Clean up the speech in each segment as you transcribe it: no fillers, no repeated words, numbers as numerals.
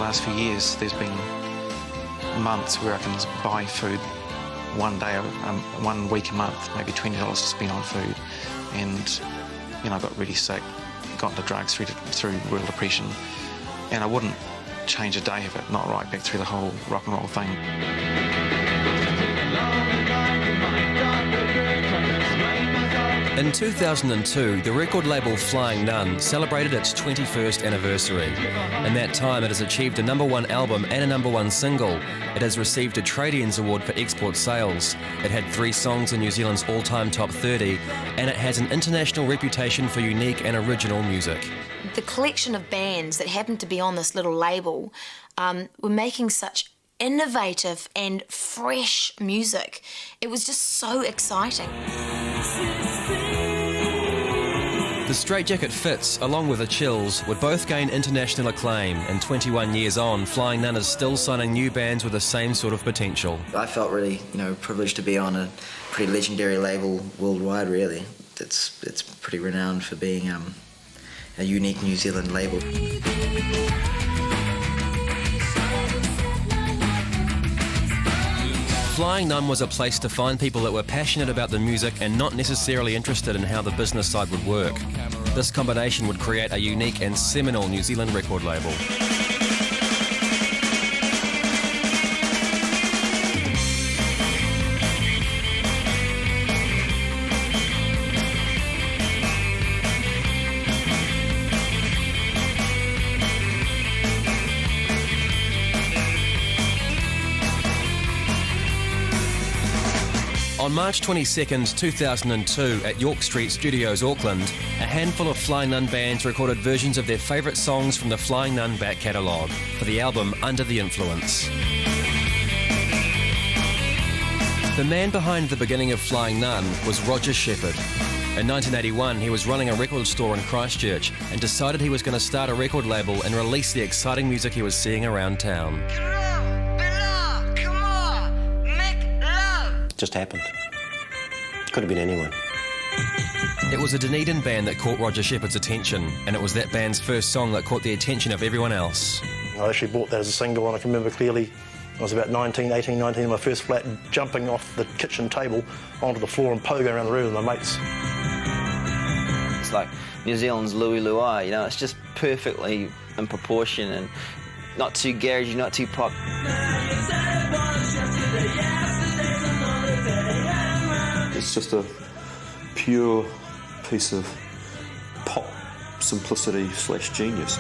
last few years, there's been months where I can buy food one day, 1 week a month, maybe $20 to spend on food. And, you know, I got really sick, got into drugs through Real Depression, and I wouldn't change a day of it, not right back through the whole rock and roll thing. In 2002, the record label Flying Nun celebrated its 21st anniversary. In that time, it has achieved a #1 album and a #1 single. It has received a Tradians Award for export sales. It had 3 songs in New Zealand's all-time top 30, and it has an international reputation for unique and original music. The collection of bands that happened to be on this little label were making such innovative and fresh music. It was just so exciting. The Straitjacket Fits, along with the Chills, would both gain international acclaim, and 21 years on, Flying Nun is still signing new bands with the same sort of potential. I felt really, privileged to be on a pretty legendary label worldwide, really. It's pretty renowned for being a unique New Zealand label. Flying Nun was a place to find people that were passionate about the music and not necessarily interested in how the business side would work. This combination would create a unique and seminal New Zealand record label. On March 22nd, 2002, at York Street Studios, Auckland, a handful of Flying Nun bands recorded versions of their favourite songs from the Flying Nun back catalogue for the album Under the Influence. The man behind the beginning of Flying Nun was Roger Shepherd. In 1981, he was running a record store in Christchurch and decided he was going to start a record label and release the exciting music he was seeing around town. Just happened. Could have been anyone. It was a Dunedin band that caught Roger Shepherd's attention, and it was that band's first song that caught the attention of everyone else. I actually bought that as a single, and I can remember clearly I was about 18, 19 in my first flat, jumping off the kitchen table onto the floor and pogoing around the room with my mates. It's like New Zealand's Louie Louie, it's just perfectly in proportion and not too garagey, not too pop. It's just a pure piece of pop simplicity / genius.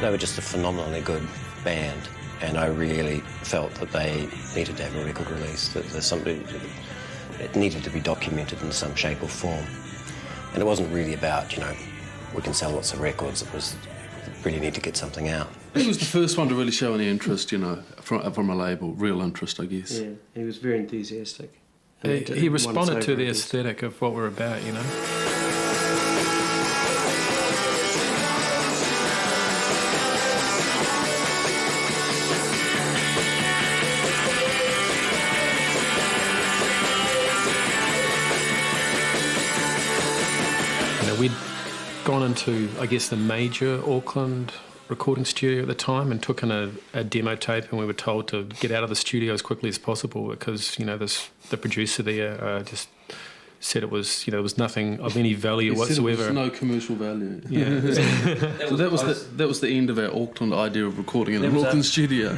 They were just a phenomenally good band, and I really felt that they needed to have a record release, that there's something, it needed to be documented in some shape or form. And it wasn't really about, we can sell lots of records. It was, really need to get something out. He was the first one to really show any interest, from a label, real interest, I guess. Yeah, he was very enthusiastic. He responded to the aesthetic of what we're about, We'd gone into, I guess, the major Auckland recording studio at the time and took in a demo tape, and we were told to get out of the studio as quickly as possible because, the producer there just said it was, there was nothing of any value whatsoever. There was no commercial value. Yeah. So that was the end of our Auckland idea of recording in an Auckland studio.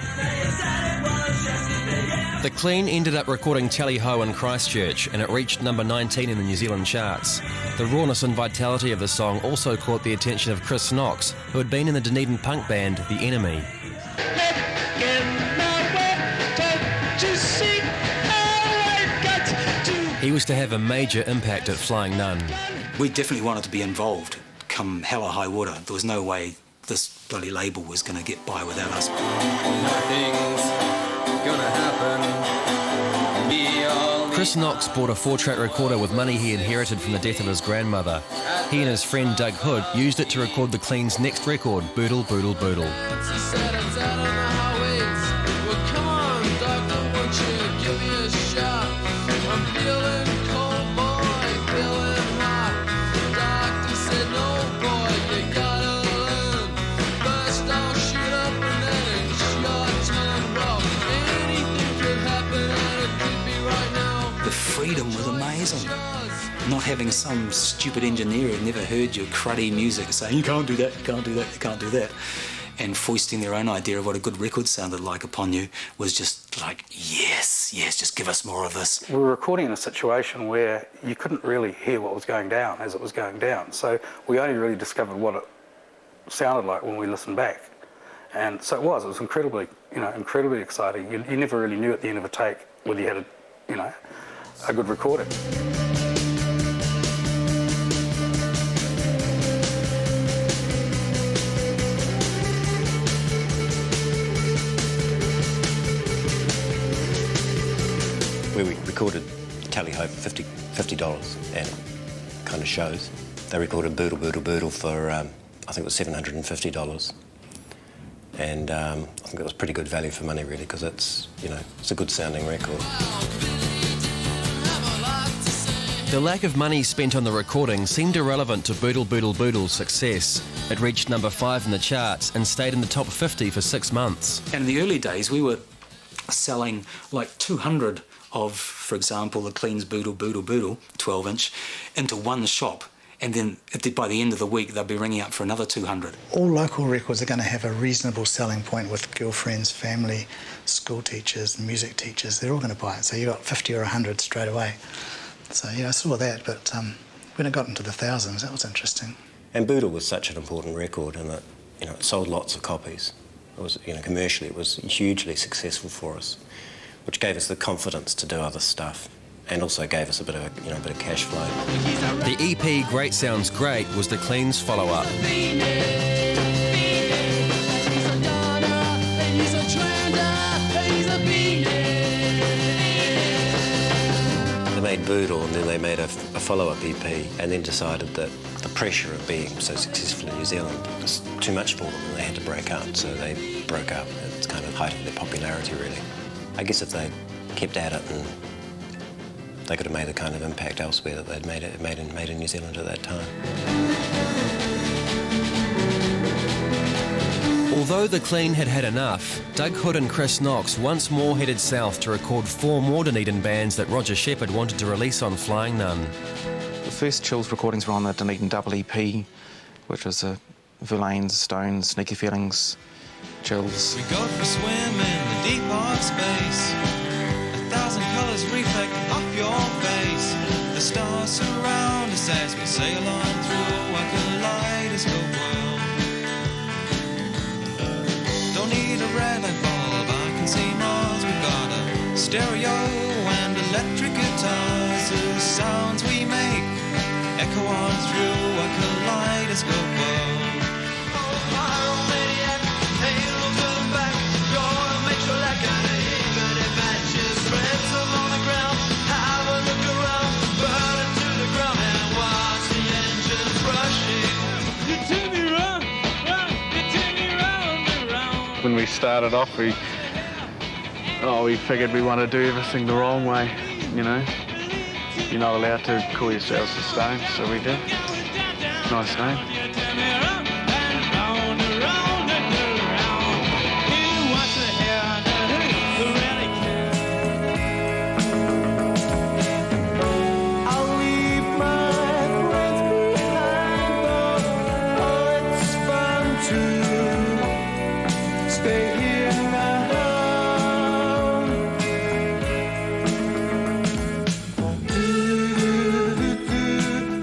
The Clean ended up recording Tally Ho in Christchurch, and it reached number 19 in the New Zealand charts. The rawness and vitality of the song also caught the attention of Chris Knox, who had been in the Dunedin punk band The Enemy. He was to have a major impact at Flying Nun. We definitely wanted to be involved, come hell or high water. There was no way this bloody label was going to get by without us. Chris Knox bought a 4-track recorder with money he inherited from the death of his grandmother. He and his friend Doug Hood used it to record the Clean's next record, Boodle Boodle Boodle. amazing. Not having some stupid engineer who'd never heard your cruddy music saying, you can't do that, you can't do that, you can't do that, and foisting their own idea of what a good record sounded like upon you was just like, yes, yes, just give us more of this. We were recording in a situation where you couldn't really hear what was going down as it was going down, so we only really discovered what it sounded like when we listened back. And so it was incredibly, incredibly exciting. You never really knew at the end of a take whether you had a good recording. Where we recorded Tally Ho for $50 and kind of shows. They recorded Boodle Boodle Boodle for, I think it was $750. And I think it was pretty good value for money, really, because it's a good sounding record. The lack of money spent on the recording seemed irrelevant to Boodle Boodle Boodle's success. It reached number 5 in the charts and stayed in the top 50 for 6 months. And in the early days, we were selling like 200 of, for example, the Clean's Boodle Boodle Boodle 12-inch into one shop. And then by the end of the week, they'll be ringing up for another 200. All local records are going to have a reasonable selling point with girlfriends, family, school teachers, music teachers. They're all going to buy it. So you got 50 or 100 straight away. So yeah, I saw that, but when it got into the thousands, that was interesting. And Boodle was such an important record in that, it sold lots of copies. It was, commercially, it was hugely successful for us, which gave us the confidence to do other stuff. And also gave us a bit of cash flow. The EP Great Sounds Great was the Clean's follow-up. They made Boodle and then they made a follow-up EP and then decided that the pressure of being so successful in New Zealand was too much for them and they had to break up, so they broke up. It's kind of the height of their popularity, really. I guess if they kept at it and they could have made the kind of impact elsewhere that they'd made in New Zealand at that time. Although the Clean had had enough, Doug Hood and Chris Knox once more headed south to record 4 more Dunedin bands that Roger Shepherd wanted to release on Flying Nun. The first Chills recordings were on the Dunedin double EP, which was Verlaines, Stones, Sneaky Feelings, Chills. We go for a swim in the deep of space. 1,000 colours reflect off your face. The stars surround us as we sail on through a kaleidoscope world. Don't need a red light bulb, I can see Mars. We've got a stereo and electric guitars. The sounds we make echo on through a kaleidoscope world. Oh, pyromaniac, hail to the back. Gonna make sure that kind of even if matches spreads along the ground. Have a look around, burn it to the ground and watch the engines rushing. You turn me round, you turn me round and round. When we started off, we figured we want to do everything the wrong way, You're not allowed to call yourselves the Stones, so we did. Nice name.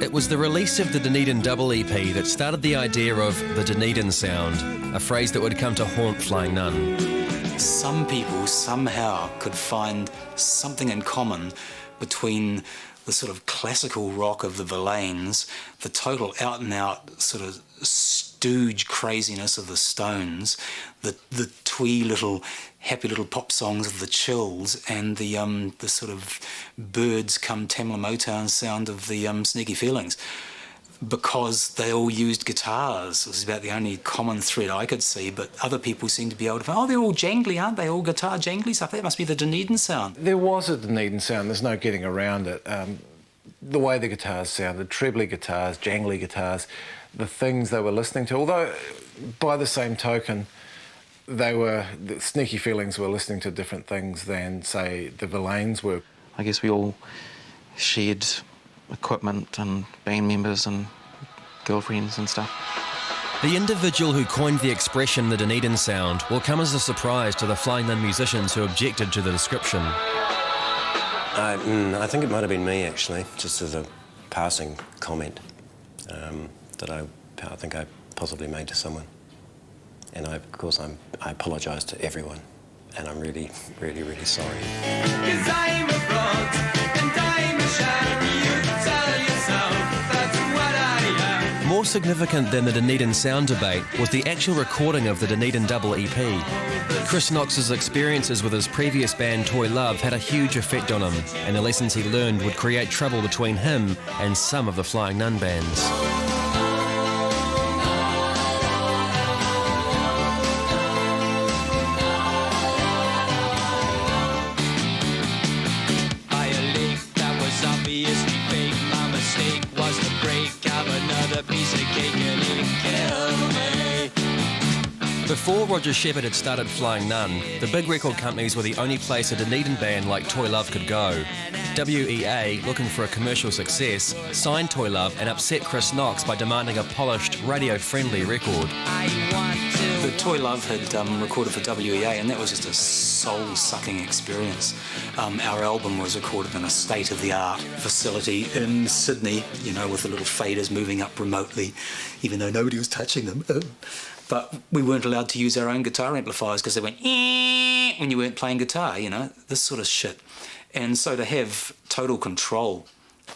It was the release of the Dunedin double EP that started the idea of the Dunedin Sound, a phrase that would come to haunt Flying Nun. Some people somehow could find something in common between the sort of classical rock of the Verlaines, the total out-and-out sort of stooge craziness of the Stones, the twee little happy little pop songs of the Chills, and the sort of birds come Tamla Motown sound of the Sneaky Feelings, because they all used guitars. It was about the only common thread I could see, but other people seem to be able to find, they're all jangly, aren't they? All guitar jangly stuff. That must be the Dunedin sound. There was a Dunedin sound, there's no getting around it. The way the guitars sounded, trebly guitars, jangly guitars, the things they were listening to, although by the same token, the Sneaky Feelings were listening to different things than, say, the Verlaines were. I guess we all shared equipment and band members and girlfriends and stuff. The individual who coined the expression the Dunedin Sound will come as a surprise to the Flying Nun musicians who objected to the description. I think it might have been me, actually, just as a passing comment that I think I possibly made to someone. And of course, I apologise to everyone, and I'm really, really, really sorry. 'Cause I'm a fraud, and I'm a sham. You tell yourself that's what I am. More significant than the Dunedin Sound debate was the actual recording of the Dunedin double EP. Chris Knox's experiences with his previous band Toy Love had a huge effect on him, and the lessons he learned would create trouble between him and some of the Flying Nun bands. Before Roger Shepherd had started Flying Nun, the big record companies were the only place a Dunedin band like Toy Love could go. WEA, looking for a commercial success, signed Toy Love and upset Chris Knox by demanding a polished, radio-friendly record. The Toy Love had recorded for WEA, and that was just a soul-sucking experience. Our album was recorded in a state-of-the-art facility in Sydney, you know, with the little faders moving up remotely, even though nobody was touching them. But we weren't allowed to use our own guitar amplifiers because they went when you weren't playing guitar, you know, this sort of shit. And so to have total control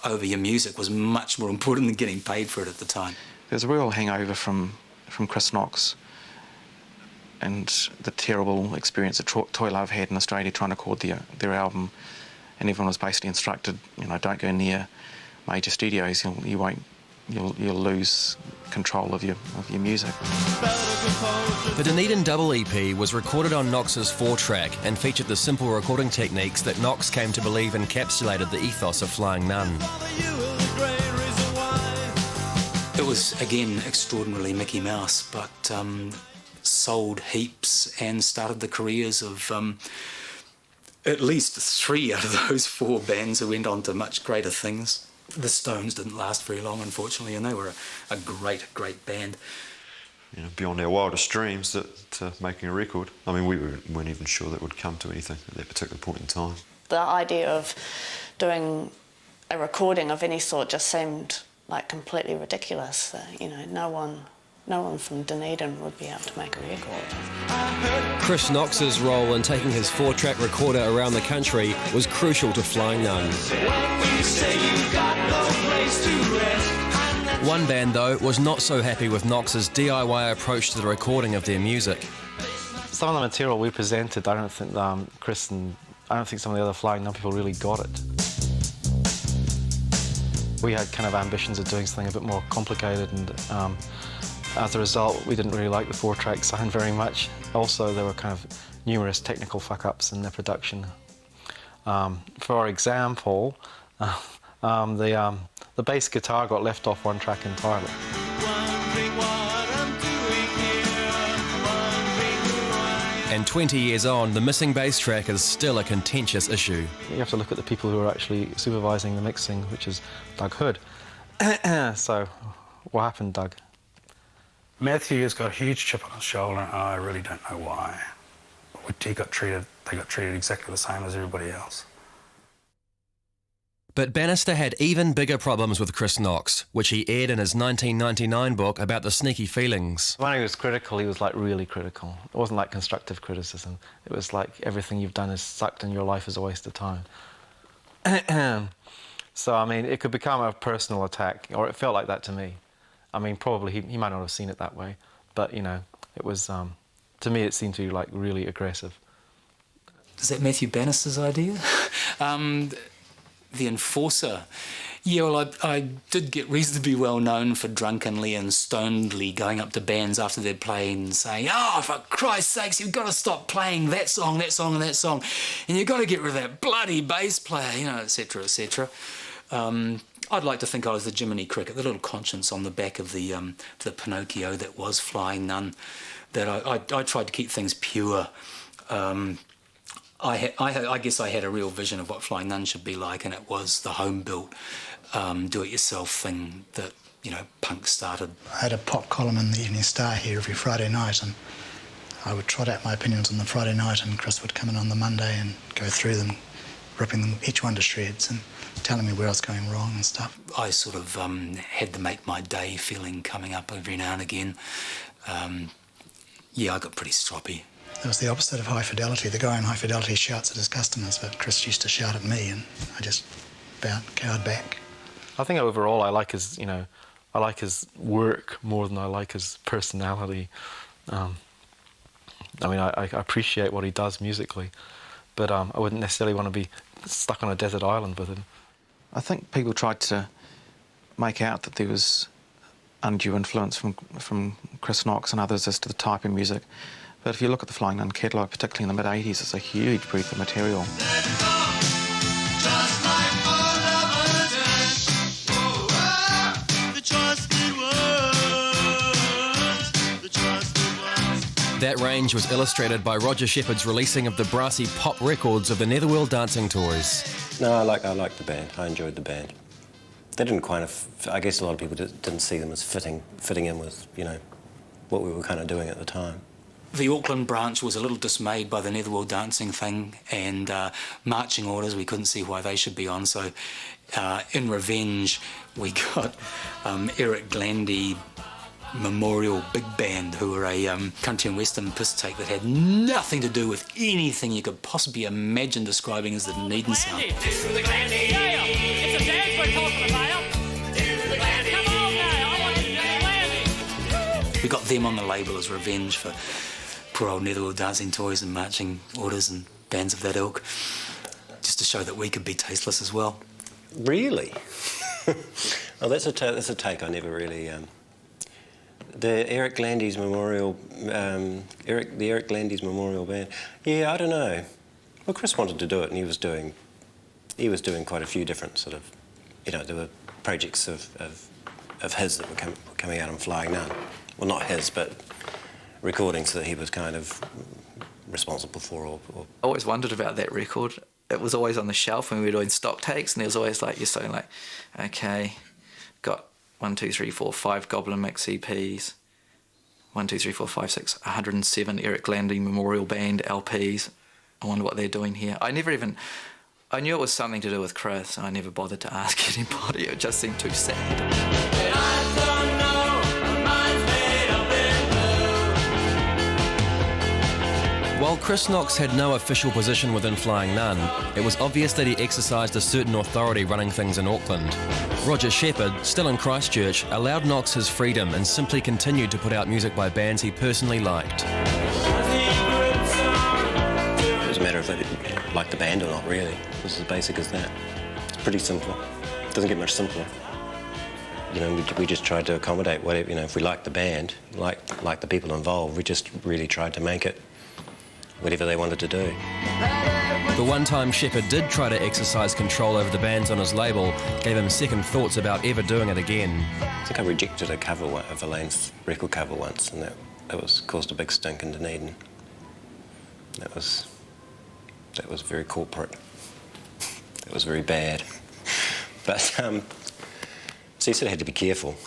over your music was much more important than getting paid for it at the time. There's a real hangover from Chris Knox and the terrible experience that Toy Love had in Australia trying to record their album, and everyone was basically instructed, you know, don't go near major studios, you'll lose control of your music. The Dunedin double EP was recorded on Knox's 4-track and featured the simple recording techniques that Knox came to believe encapsulated the ethos of Flying Nun. It was, again, extraordinarily Mickey Mouse, but sold heaps and started the careers of at least 3 out of those 4 bands who went on to much greater things. The Stones didn't last very long, unfortunately, and they were a great, great band. You know, beyond our wildest dreams, that making a record. I mean, we weren't even sure that would come to anything at that particular point in time. The idea of doing a recording of any sort just seemed like completely ridiculous. You know, no one from Dunedin would be able to make a record. Chris Knox's role in taking his 4-track recorder around the country was crucial to Flying Nun. One band, though, was not so happy with Knox's DIY approach to the recording of their music. Some of the material we presented, I don't think Chris and I don't think some of the other Flying Nun people really got it. We had kind of ambitions of doing something a bit more complicated, and as a result, we didn't really like the 4-track sound very much. Also, there were kind of numerous technical fuck-ups in the production. For example, the bass guitar got left off one track entirely. And 20 years on, the missing bass track is still a contentious issue. You have to look at the people who are actually supervising the mixing, which is Doug Hood. So, what happened, Doug? Matthew has got a huge chip on his shoulder, and I really don't know why. They got treated exactly the same as everybody else. But Bannister had even bigger problems with Chris Knox, which he aired in his 1999 book about the sneaky feelings. When he was critical, he was like really critical. It wasn't like constructive criticism. It was like everything you've done is sucked and your life is a waste of time. So, I mean, it could become a personal attack, or it felt like that to me. I mean, probably he might not have seen it that way, but, you know, it was, to me, it seemed to be, like, really aggressive. Is that Matthew Bannister's idea? The Enforcer. Yeah, well, I did get reasonably well known for drunkenly and stonedly going up to bands after they'd played and saying, oh, for Christ's sakes, you've got to stop playing that song, and that song, and you've got to get rid of that bloody bass player, you know, etc., etc. I'd like to think I was the Jiminy Cricket, the little conscience on the back of the Pinocchio that was Flying Nun, that I tried to keep things pure. I guess I had a real vision of what Flying Nun should be like, and it was the home-built, do-it-yourself thing that, you know, punk started. I had a pop column in the Evening Star here every Friday night, and I would trot out my opinions on the Friday night, and Chris would come in on the Monday and go through them, ripping them each one to shreds and telling me where I was going wrong and stuff. I sort of had the make my day feeling coming up every now and again. Yeah, I got pretty stroppy. It was the opposite of High Fidelity. The guy in High Fidelity shouts at his customers, but Chris used to shout at me, and I just about cowered back. I think overall I like his, I like his work more than I like his personality. I mean, I appreciate what he does musically, but I wouldn't necessarily want to be stuck on a desert island with him. I think people tried to make out that there was undue influence from Chris Knox and others as to the type of music. But if you look at the Flying Nun catalogue, particularly in the mid-80s, it's a huge breadth of material. That range was illustrated by Roger Shepherd's releasing of the brassy pop records of the Netherworld Dancing Tours. No, I like the band. I enjoyed the band. They didn't I guess a lot of people didn't see them as fitting in with, what we were kind of doing at the time. The Auckland branch was a little dismayed by the Netherworld Dancing thing, and marching orders, we couldn't see why they should be on, so in revenge we got Eric Glandy Memorial Big Band, who were a country and western piss take that had nothing to do with anything you could possibly imagine describing as the Dunedin Sound. We got them on the label as revenge for poor old Netherworld Dancing Toys and marching orders and bands of that ilk, just to show that we could be tasteless as well. Really? Oh, that's a take I never really... The Eric Glandy's Memorial, the Eric Glandy's Memorial Band. Yeah, I don't know. Well, Chris wanted to do it, and he was doing quite a few different sort of, there were projects of his that were coming out on Flying Nun. Well, not his, but recordings that he was kind of responsible for. Or I always wondered about that record. It was always on the shelf when we were doing stock takes, and there was always you're saying okay, got 1, 2, 3, 4, 5 Goblin Mix EPs, 1, 2, 3, 4, 5, 6, 107 Eric Glandy Memorial Band LPs. I wonder what they're doing here. I knew it was something to do with Chris, and I never bothered to ask anybody. It just seemed too sad. While Chris Knox had no official position within Flying Nun, it was obvious that he exercised a certain authority running things in Auckland. Roger Shepherd, still in Christchurch, allowed Knox his freedom and simply continued to put out music by bands he personally liked. It was a matter of whether you liked the band or not, really. It was as basic as that. It's pretty simple. It doesn't get much simpler. We just tried to accommodate whatever, if we liked the band, like the people involved, we just really tried to make it whatever they wanted to do. The one time Shepherd did try to exercise control over the bands on his label gave him second thoughts about ever doing it again. I think I rejected a Verlaines record cover once, and that caused a big stink in Dunedin. That was very corporate. It was very bad. But so you sort of had to be careful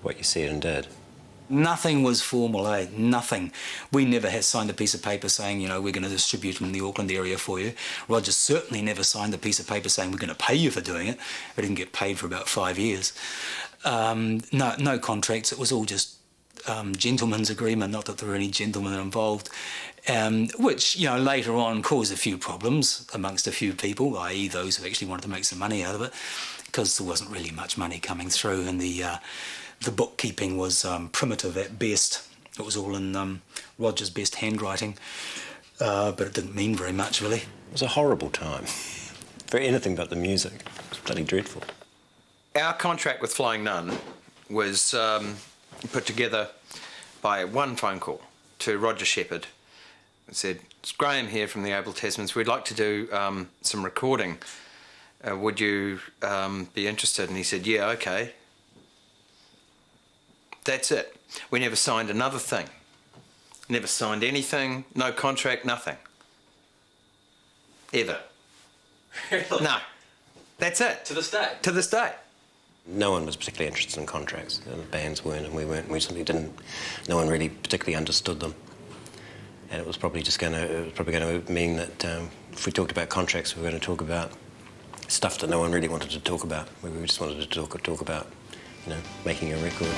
what you said and did. Nothing was formal, Nothing. We never had signed a piece of paper saying, we're going to distribute in the Auckland area for you. Roger certainly never signed a piece of paper saying we're going to pay you for doing it. We didn't get paid for about 5 years. No contracts. It was all just gentleman's agreement, not that there were any gentlemen involved, which, later on caused a few problems amongst a few people, i.e. those who actually wanted to make some money out of it, because there wasn't really much money coming through, and the bookkeeping was primitive at best. It was all in Roger's best handwriting, but it didn't mean very much, really. It was a horrible time for anything but the music. It was bloody dreadful. Our contract with Flying Nun was put together by one phone call to Roger Shepherd. It said, "It's Graham here from the Able Tasmans. We'd like to do some recording. Would you be interested?" And he said, "Yeah, okay." That's it. We never signed another thing. Never signed anything, no contract, nothing. Ever. No. That's it. To this day? To this day. No one was particularly interested in contracts. The bands weren't, and we weren't. We simply didn't. No one really particularly understood them, and it was probably just going to mean that if we talked about contracts, we were going to talk about stuff that no one really wanted to talk about. We just wanted to talk about, you know, making a record.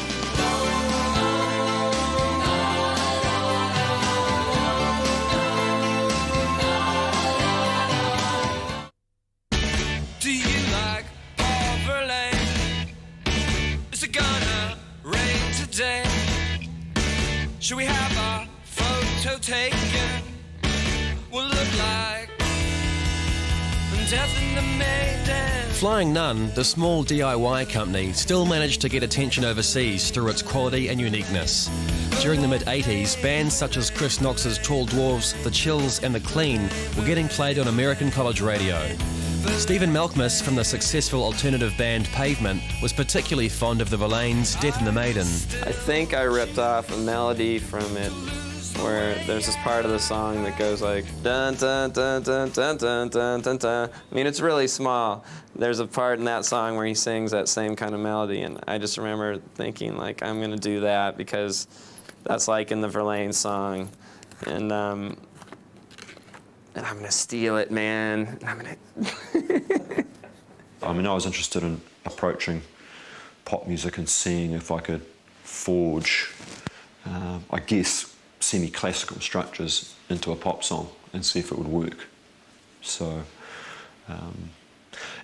Do you like Verlaines? Is it gonna rain today? Should we have our photo taken? We'll look like death in the maiden. Flying Nun, the small DIY company, still managed to get attention overseas through its quality and uniqueness. During the mid-80s, bands such as Chris Knox's Tall Dwarves, The Chills and The Clean were getting played on American college radio. Stephen Malkmus from the successful alternative band Pavement was particularly fond of the Verlaines' Death in the Maiden. I think I ripped off a melody from it where there's this part of the song that goes like dun dun dun dun dun dun dun dun dun. I mean, it's really small. There's a part in that song where he sings that same kind of melody, and I just remember thinking like, I'm gonna do that because that's like in the Verlaines song, and I'm gonna steal it, man. I'm gonna. I mean, I was interested in approaching pop music and seeing if I could forge, I guess, semi-classical structures into a pop song and see if it would work. So,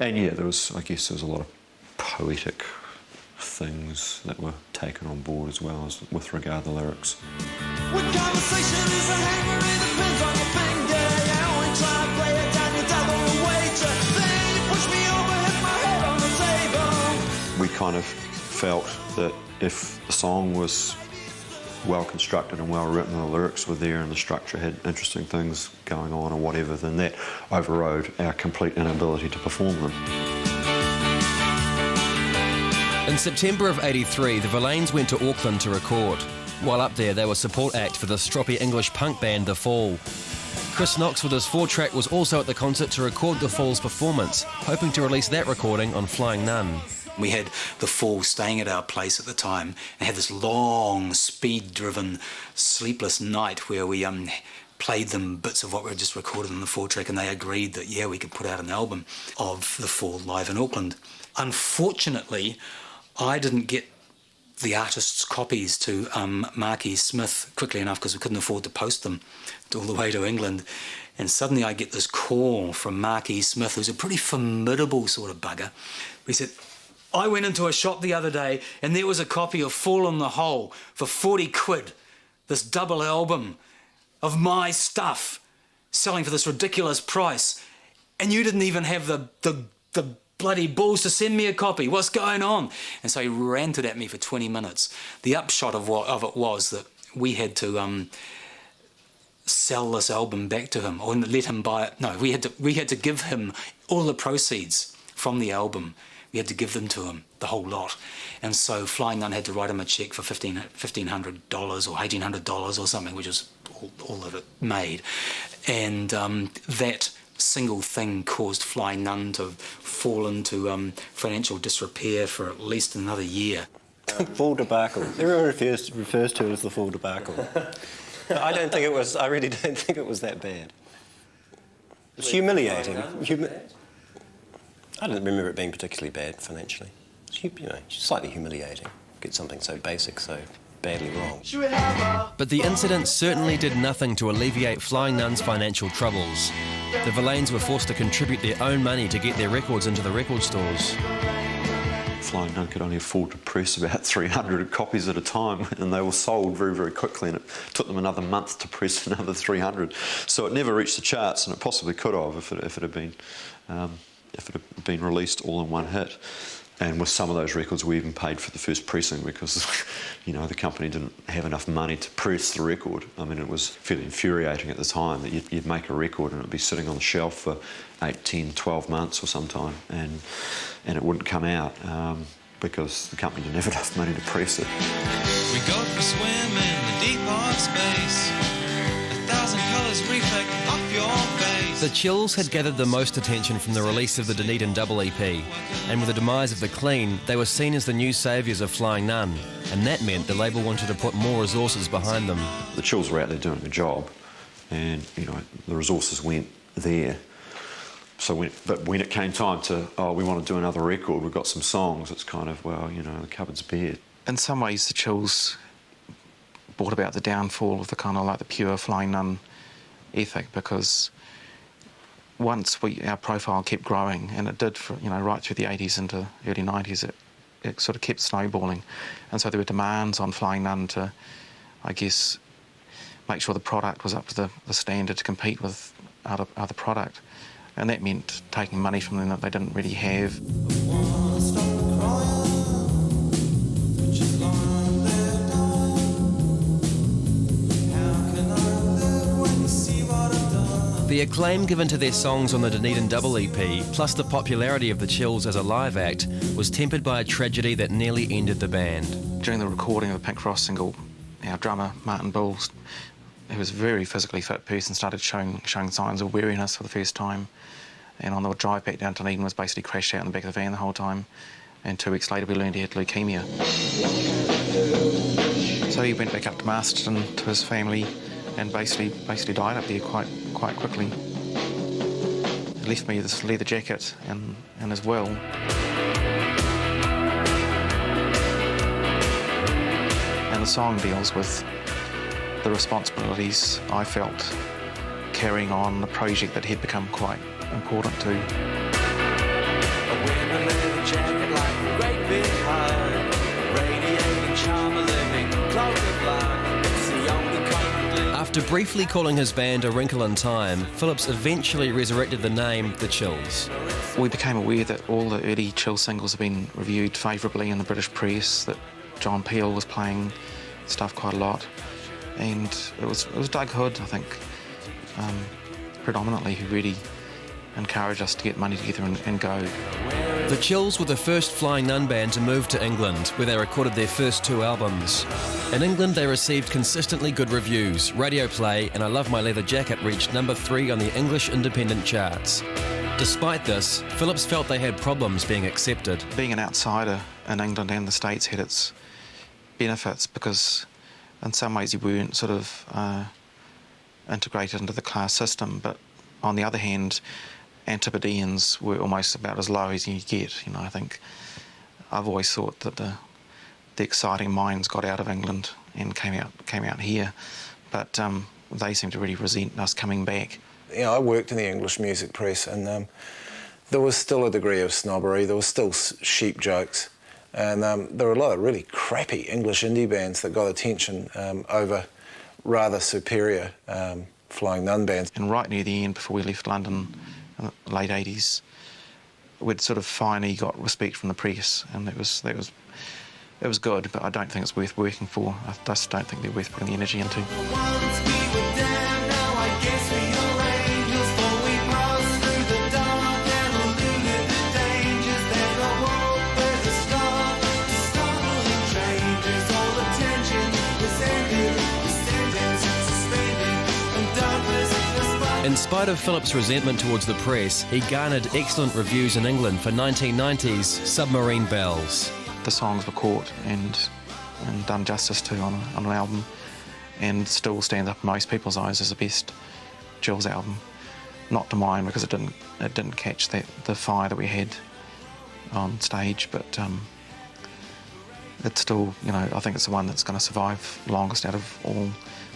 and yeah, I guess there was a lot of poetic things that were taken on board as well as with regard to the lyrics. What conversation is a hanger? It depends on your finger. Yeah, we try to play it down, you devil wager. Then you push me over, hit my head on the table. We kind of felt that if the song was well constructed and well written, the lyrics were there and the structure had interesting things going on or whatever, then that overrode our complete inability to perform them. In September of '83, the Verlaines went to Auckland to record. While up there, they were support act for the stroppy English punk band The Fall. Chris Knox with his 4-track was also at the concert to record The Fall's performance, hoping to release that recording on Flying Nun. We had The Fall staying at our place at the time and had this long, speed-driven, sleepless night where we played them bits of what we had just recorded on the 4-track, and they agreed that, yeah, we could put out an album of The Fall live in Auckland. Unfortunately, I didn't get the artists' copies to Marky Smith quickly enough because we couldn't afford to post them all the way to England. And suddenly I get this call from Marky Smith, who's a pretty formidable sort of bugger. He said, I went into a shop the other day and there was a copy of Fall in the Hole for 40 quid, this double album of my stuff selling for this ridiculous price, and you didn't even have the bloody balls to send me a copy. What's going on? And so he ranted at me for 20 minutes. The upshot of it was that we had to sell this album back to him, or let him buy it. No, we had to give him all the proceeds from the album. We had to give them to him, the whole lot. And so Flying Nun had to write him a cheque for $1,500 or $1,800 or something, which is all that it made. And that single thing caused Flying Nun to fall into financial disrepair for at least another year. Full debacle. Everyone refers to it as the full debacle. I really don't think it was that bad. It's humiliating. I don't remember it being particularly bad financially. It's slightly humiliating. Get something so basic, so badly wrong. But the incident certainly did nothing to alleviate Flying Nun's financial troubles. The Verlaines were forced to contribute their own money to get their records into the record stores. Flying Nun could only afford to press about 300 copies at a time, and they were sold very, very quickly, and it took them another month to press another 300. So it never reached the charts, and it possibly could have if it had been released all in one hit. And with some of those records, we even paid for the first pressing because, the company didn't have enough money to press the record. I mean, it was fairly infuriating at the time that you'd make a record and it'd be sitting on the shelf for 8, 10, 12 months or some time, and it wouldn't come out because the company didn't have enough money to press it. We go for a swim in the deep of space. 1,000 colours reflect off your face. The Chills had gathered the most attention from the release of the Dunedin double EP, and with the demise of the Clean, they were seen as the new saviours of Flying Nun, and that meant the label wanted to put more resources behind them. The Chills were out there doing a job, and the resources went there. So but when it came time to, we want to do another record, we've got some songs, it's kind of, the cupboard's bare. In some ways, the Chills brought about the downfall of the kind of like the pure Flying Nun ethic, because once our profile kept growing, and it did for right through the 80s into early 90s, it sort of kept snowballing, and so there were demands on Flying Nun to, I guess, make sure the product was up to the standard to compete with other product, and that meant taking money from them that they didn't really have. The acclaim given to their songs on the Dunedin double EP, plus the popularity of the Chills as a live act, was tempered by a tragedy that nearly ended the band. During the recording of the Pink Frost single, our drummer, Martin Bulls, who was a very physically fit person, started showing signs of weariness for the first time, and on the drive back down to Dunedin was basically crashed out in the back of the van the whole time, and 2 weeks later we learned he had leukaemia. So he went back up to Masterton to his family and basically died up there quite quickly. He left me this leather jacket and his will. And the song deals with the responsibilities I felt carrying on a project that had become quite important too. After briefly calling his band A Wrinkle in Time, Phillips eventually resurrected the name The Chills. We became aware that all the early Chill singles had been reviewed favourably in the British press, that John Peel was playing stuff quite a lot, and it was Doug Hood, I think, predominantly, who really encouraged us to get money together and go. The Chills were the first Flying Nun band to move to England, where they recorded their first 2 albums. In England, they received consistently good reviews. Radio play and I Love My Leather Jacket reached number 3 on the English independent charts. Despite this, Phillips felt they had problems being accepted. Being an outsider in England and the States had its benefits, because in some ways you weren't sort of integrated into the class system, but on the other hand, Antipodeans were almost about as low as you get. I think I've always thought that the exciting minds got out of England and came out here, but they seem to really resent us coming back. I worked in the English music press, and there was still a degree of snobbery. There was still sheep jokes, and there were a lot of really crappy English indie bands that got attention over rather superior Flying Nun bands. And right near the end, before we left London in the late 80s, we'd sort of finally got respect from the press, and it was good, but I don't think it's worth working for. I just don't think they're worth putting the energy into. In spite of Phillips' resentment towards the press, he garnered excellent reviews in England for 1990's Submarine Bells. The songs were caught and done justice to on an album, and still stands up in most people's eyes as the best Chills album. Not to mine, because it didn't catch the fire that we had on stage, but it's still, I think it's the one that's going to survive longest out of all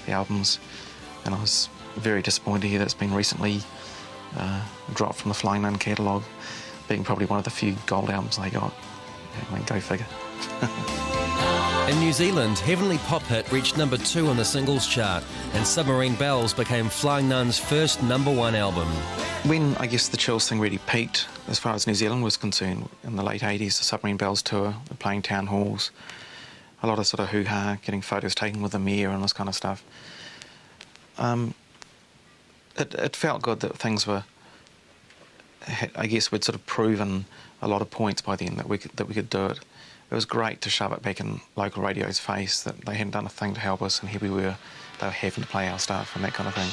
the albums. And I was very disappointed to hear that it's been recently dropped from the Flying Nun catalogue, being probably one of the few gold albums they got. Go figure. In New Zealand, Heavenly Pop Hit reached number 2 on the singles chart, and Submarine Bells became Flying Nun's first number 1 album. When, I guess, the Chills thing really peaked, as far as New Zealand was concerned, in the late 80s, the Submarine Bells tour, playing town halls, a lot of sort of hoo-ha, getting photos taken with the mayor and this kind of stuff. It felt good that things were, I guess we'd sort of proven a lot of points by then that we could do it, it was great to shove it back in local radio's face that they hadn't done a thing to help us, and here we were, they were having to play our stuff and that kind of thing.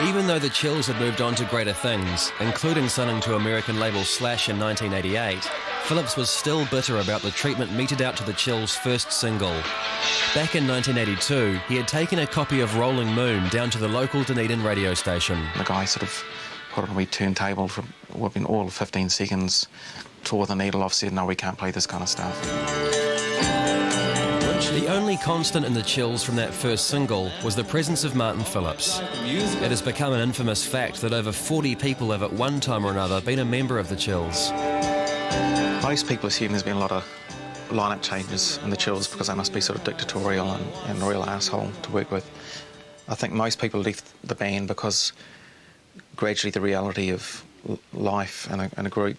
Even though the Chills had moved on to greater things, including signing to American label Slash in 1988, Phillips was still bitter about the treatment meted out to the Chills' first single. Back in 1982, he had taken a copy of Rolling Moon down to the local Dunedin radio station. The guy sort of put it on a wee turntable for within all of 15 seconds, tore the needle off, said, no, we can't play this kind of stuff. The only constant in the Chills from that first single was the presence of Martin Phillips. It has become an infamous fact that over 40 people have at one time or another been a member of the Chills. Most people assume there's been a lot of line-up changes in the Chills because they must be sort of dictatorial and a real asshole to work with. I think most people left the band because gradually the reality of life in a group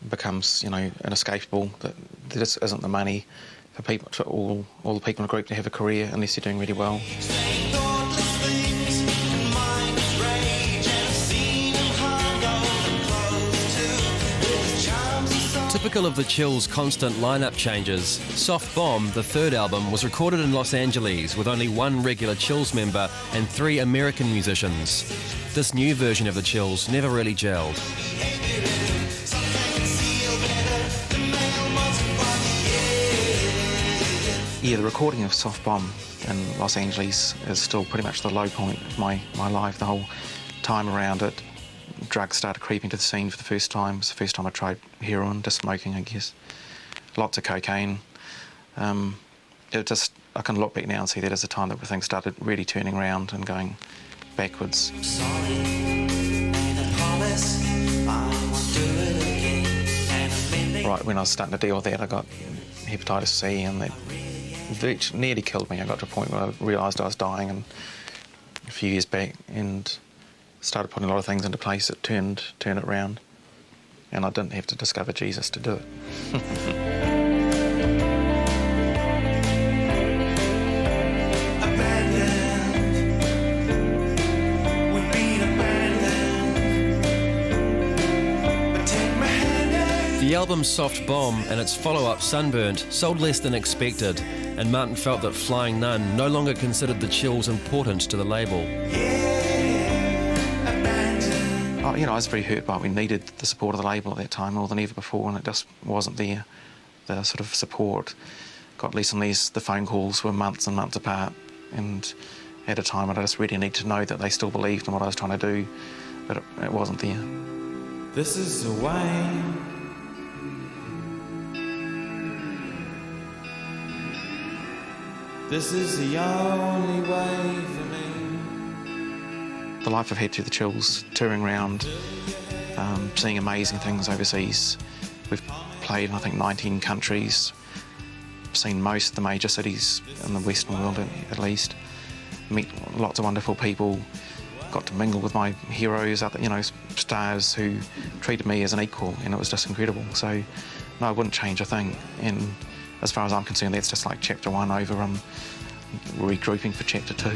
becomes, you know, inescapable. That there just isn't the money for people, for all the people in a group to have a career unless you're doing really well. Typical of the Chills' constant lineup changes, Soft Bomb, the third album, was recorded in Los Angeles with only one regular Chills member and 3 American musicians. This new version of the Chills never really gelled. Yeah, the recording of Soft Bomb in Los Angeles is still pretty much the low point of my life. The whole time around it, drugs started creeping to the scene for the first time. It's the first time I tried heroin, just smoking, I guess. Lots of cocaine. I can look back now and see that as a time that everything started really turning around and going backwards. Right when I was starting to deal with that, I got hepatitis C, and that nearly killed me. I got to a point where I realised I was dying, and a few years back, and started putting a lot of things into place that turned it around, and I didn't have to discover Jesus to do it. The album Soft Bomb and its follow-up Sunburnt sold less than expected, and Martin felt that Flying Nun no longer considered the Chills important to the label. You know, I was very hurt by it. We needed the support of the label at that time more than ever before, and it just wasn't there. The sort of support got less and less. The phone calls were months and months apart, and at a time I just really needed to know that they still believed in what I was trying to do, but it wasn't there. This is the way. This is the only way for me. The life I've had through the Chills, touring around, seeing amazing things overseas. We've played in, I think, 19 countries, seen most of the major cities in the Western world at least, met lots of wonderful people, got to mingle with my heroes, other, you know, stars who treated me as an equal, and it was just incredible. So, no, I wouldn't change a thing, and as far as I'm concerned, that's just like chapter 1 over, regrouping for chapter 2.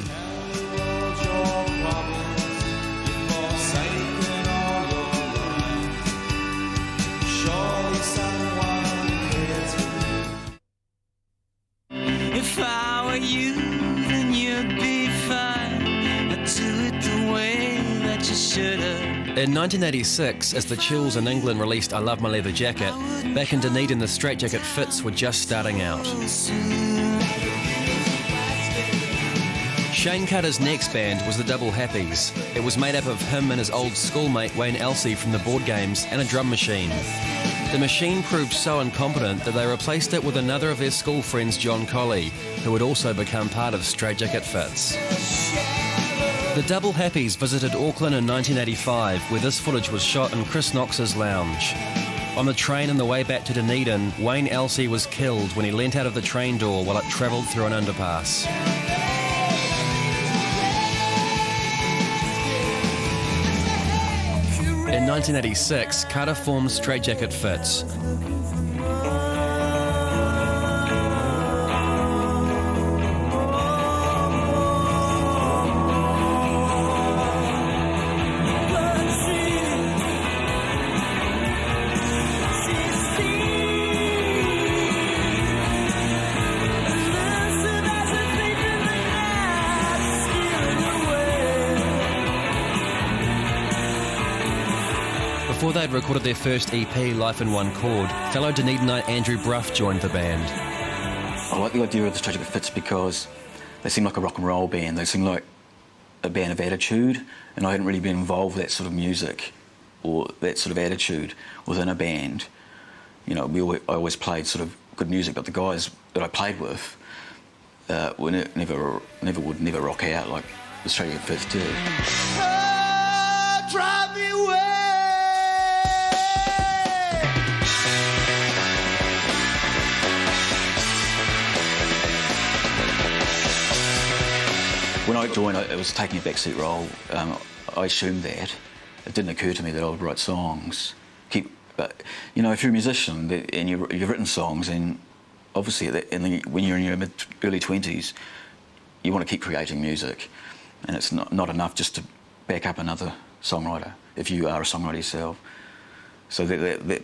If I were you, then you'd be fine. I'd do it the way that you should have. In 1986, as the Chills in England released I Love My Leather Jacket, back in Dunedin the Straitjacket Fits were just starting out. Shayne Carter's next band was the Double Happies. It was made up of him and his old schoolmate Wayne Elsey from the board games and a drum machine. The machine proved so incompetent that they replaced it with another of their school friends, John Colley, who had also become part of Straitjacket Fits. The Double Happies visited Auckland in 1985, where this footage was shot in Chris Knox's lounge. On the train on the way back to Dunedin, Wayne Elsey was killed when he leant out of the train door while it travelled through an underpass. In 1986, Carter formed Straitjacket Fits. Before they'd recorded their first EP, Life in One Chord, fellow Dunedinite Andrew Brough joined the band. I like the idea of the Straitjacket Fits because they seem like a rock and roll band. They seem like a band of attitude, and I hadn't really been involved with that sort of music or that sort of attitude within a band. You know, I always played sort of good music, but the guys that I played with would never rock out like the Straitjacket Fits did. Drive me away. When I joined, it was taking a backseat role. I assumed that. It didn't occur to me that I would write songs. But you know, if you're a musician and you've written songs, and obviously when you're in your early 20s, you want to keep creating music, and it's not enough just to back up another songwriter if you are a songwriter yourself. So that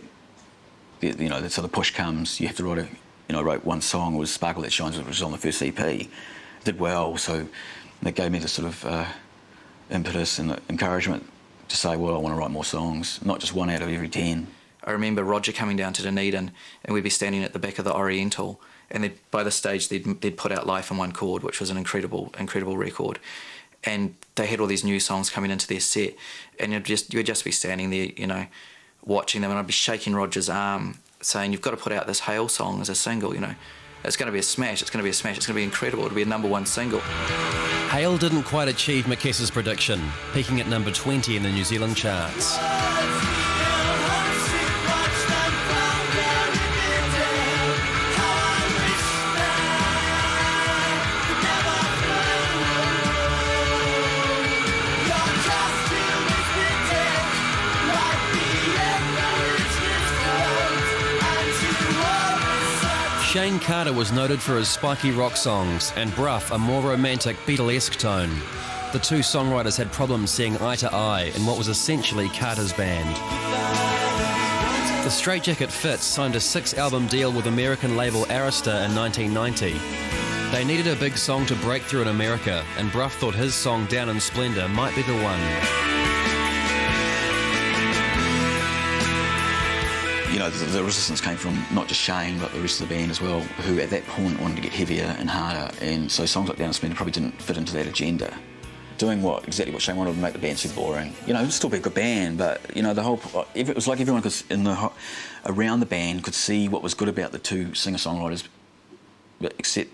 you know, that's how the push comes. You have to write I wrote one song, was Sparkle That Shines, which was on the first EP. It did well, so that gave me the sort of impetus and the encouragement to say, well, I want to write more songs, not just one out of every 10. I remember Roger coming down to Dunedin, and we'd be standing at the back of the Oriental, and by this stage they'd put out Life in One Chord, which was an incredible record, and they had all these new songs coming into their set, and you'd just be standing there, you know, watching them, and I'd be shaking Roger's arm, saying, "You've got to put out this Hail song as a single, you know. It's going to be a smash, it's going to be a smash, it's going to be incredible, it'll be a #1 single." Hail didn't quite achieve McKess's prediction, peaking at number 20 in the New Zealand charts. Shayne Carter was noted for his spiky rock songs, and Brough a more romantic Beatlesque tone. The two songwriters had problems seeing eye to eye in what was essentially Carter's band. The Straitjacket Fits signed a 6-album deal with American label Arista in 1990. They needed a big song to break through in America, and Brough thought his song Down in Splendour might be the one. You know, the resistance came from not just Shayne, but the rest of the band as well, who at that point wanted to get heavier and harder, and so songs like Down in Splendour probably didn't fit into that agenda. Doing exactly what Shayne wanted would make the band too boring. You know, it'd still be a good band, but, you know, it was like everyone around the band could see what was good about the two singer-songwriters, but except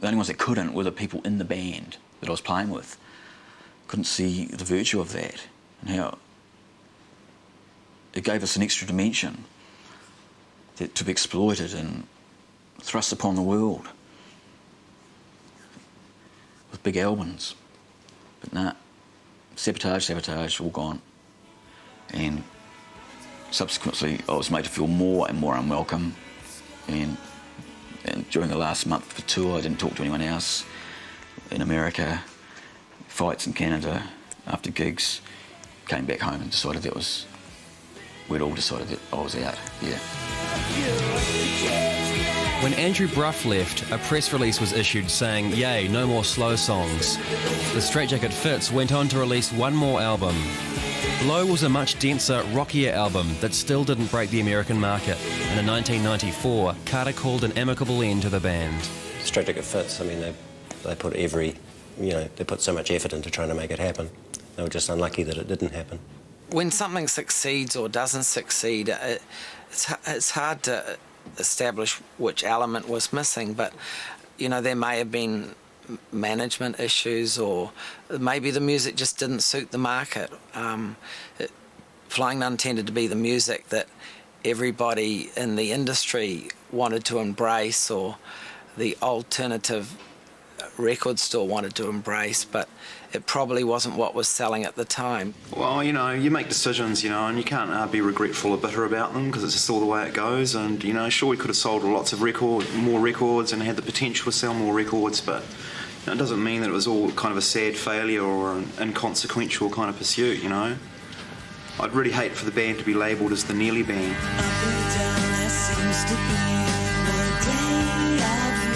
the only ones that couldn't were the people in the band that I was playing with. Couldn't see the virtue of that, and how it gave us an extra dimension to be exploited and thrust upon the world with big albums. But nah, sabotage, all gone. And subsequently, I was made to feel more and more unwelcome. And during the last month of the tour, I didn't talk to anyone else. In America, fights in Canada, after gigs, came back home and decided we'd all decided that I was out, yeah. When Andrew Brough left, a press release was issued saying, "Yay, no more slow songs." The Straitjacket Fits went on to release one more album. Blow was a much denser, rockier album that still didn't break the American market, and in 1994, Carter called an amicable end to the band. Straitjacket Fits, I mean, they put they put so much effort into trying to make it happen. They were just unlucky that it didn't happen. When something succeeds or doesn't succeed, it's hard to establish which element was missing, but, you know, there may have been management issues, or maybe the music just didn't suit the market. Flying Nun tended to be the music that everybody in the industry wanted to embrace, or the alternative record store wanted to embrace, but it probably wasn't what was selling at the time. Well, you know, you make decisions, you know, and you can't be regretful or bitter about them, because it's just all the way it goes. And, you know, sure, we could have sold lots of more records and had the potential to sell more records, but it doesn't mean that it was all kind of a sad failure or an inconsequential kind of pursuit, you know. I'd really hate for the band to be labelled as the Nearly Band.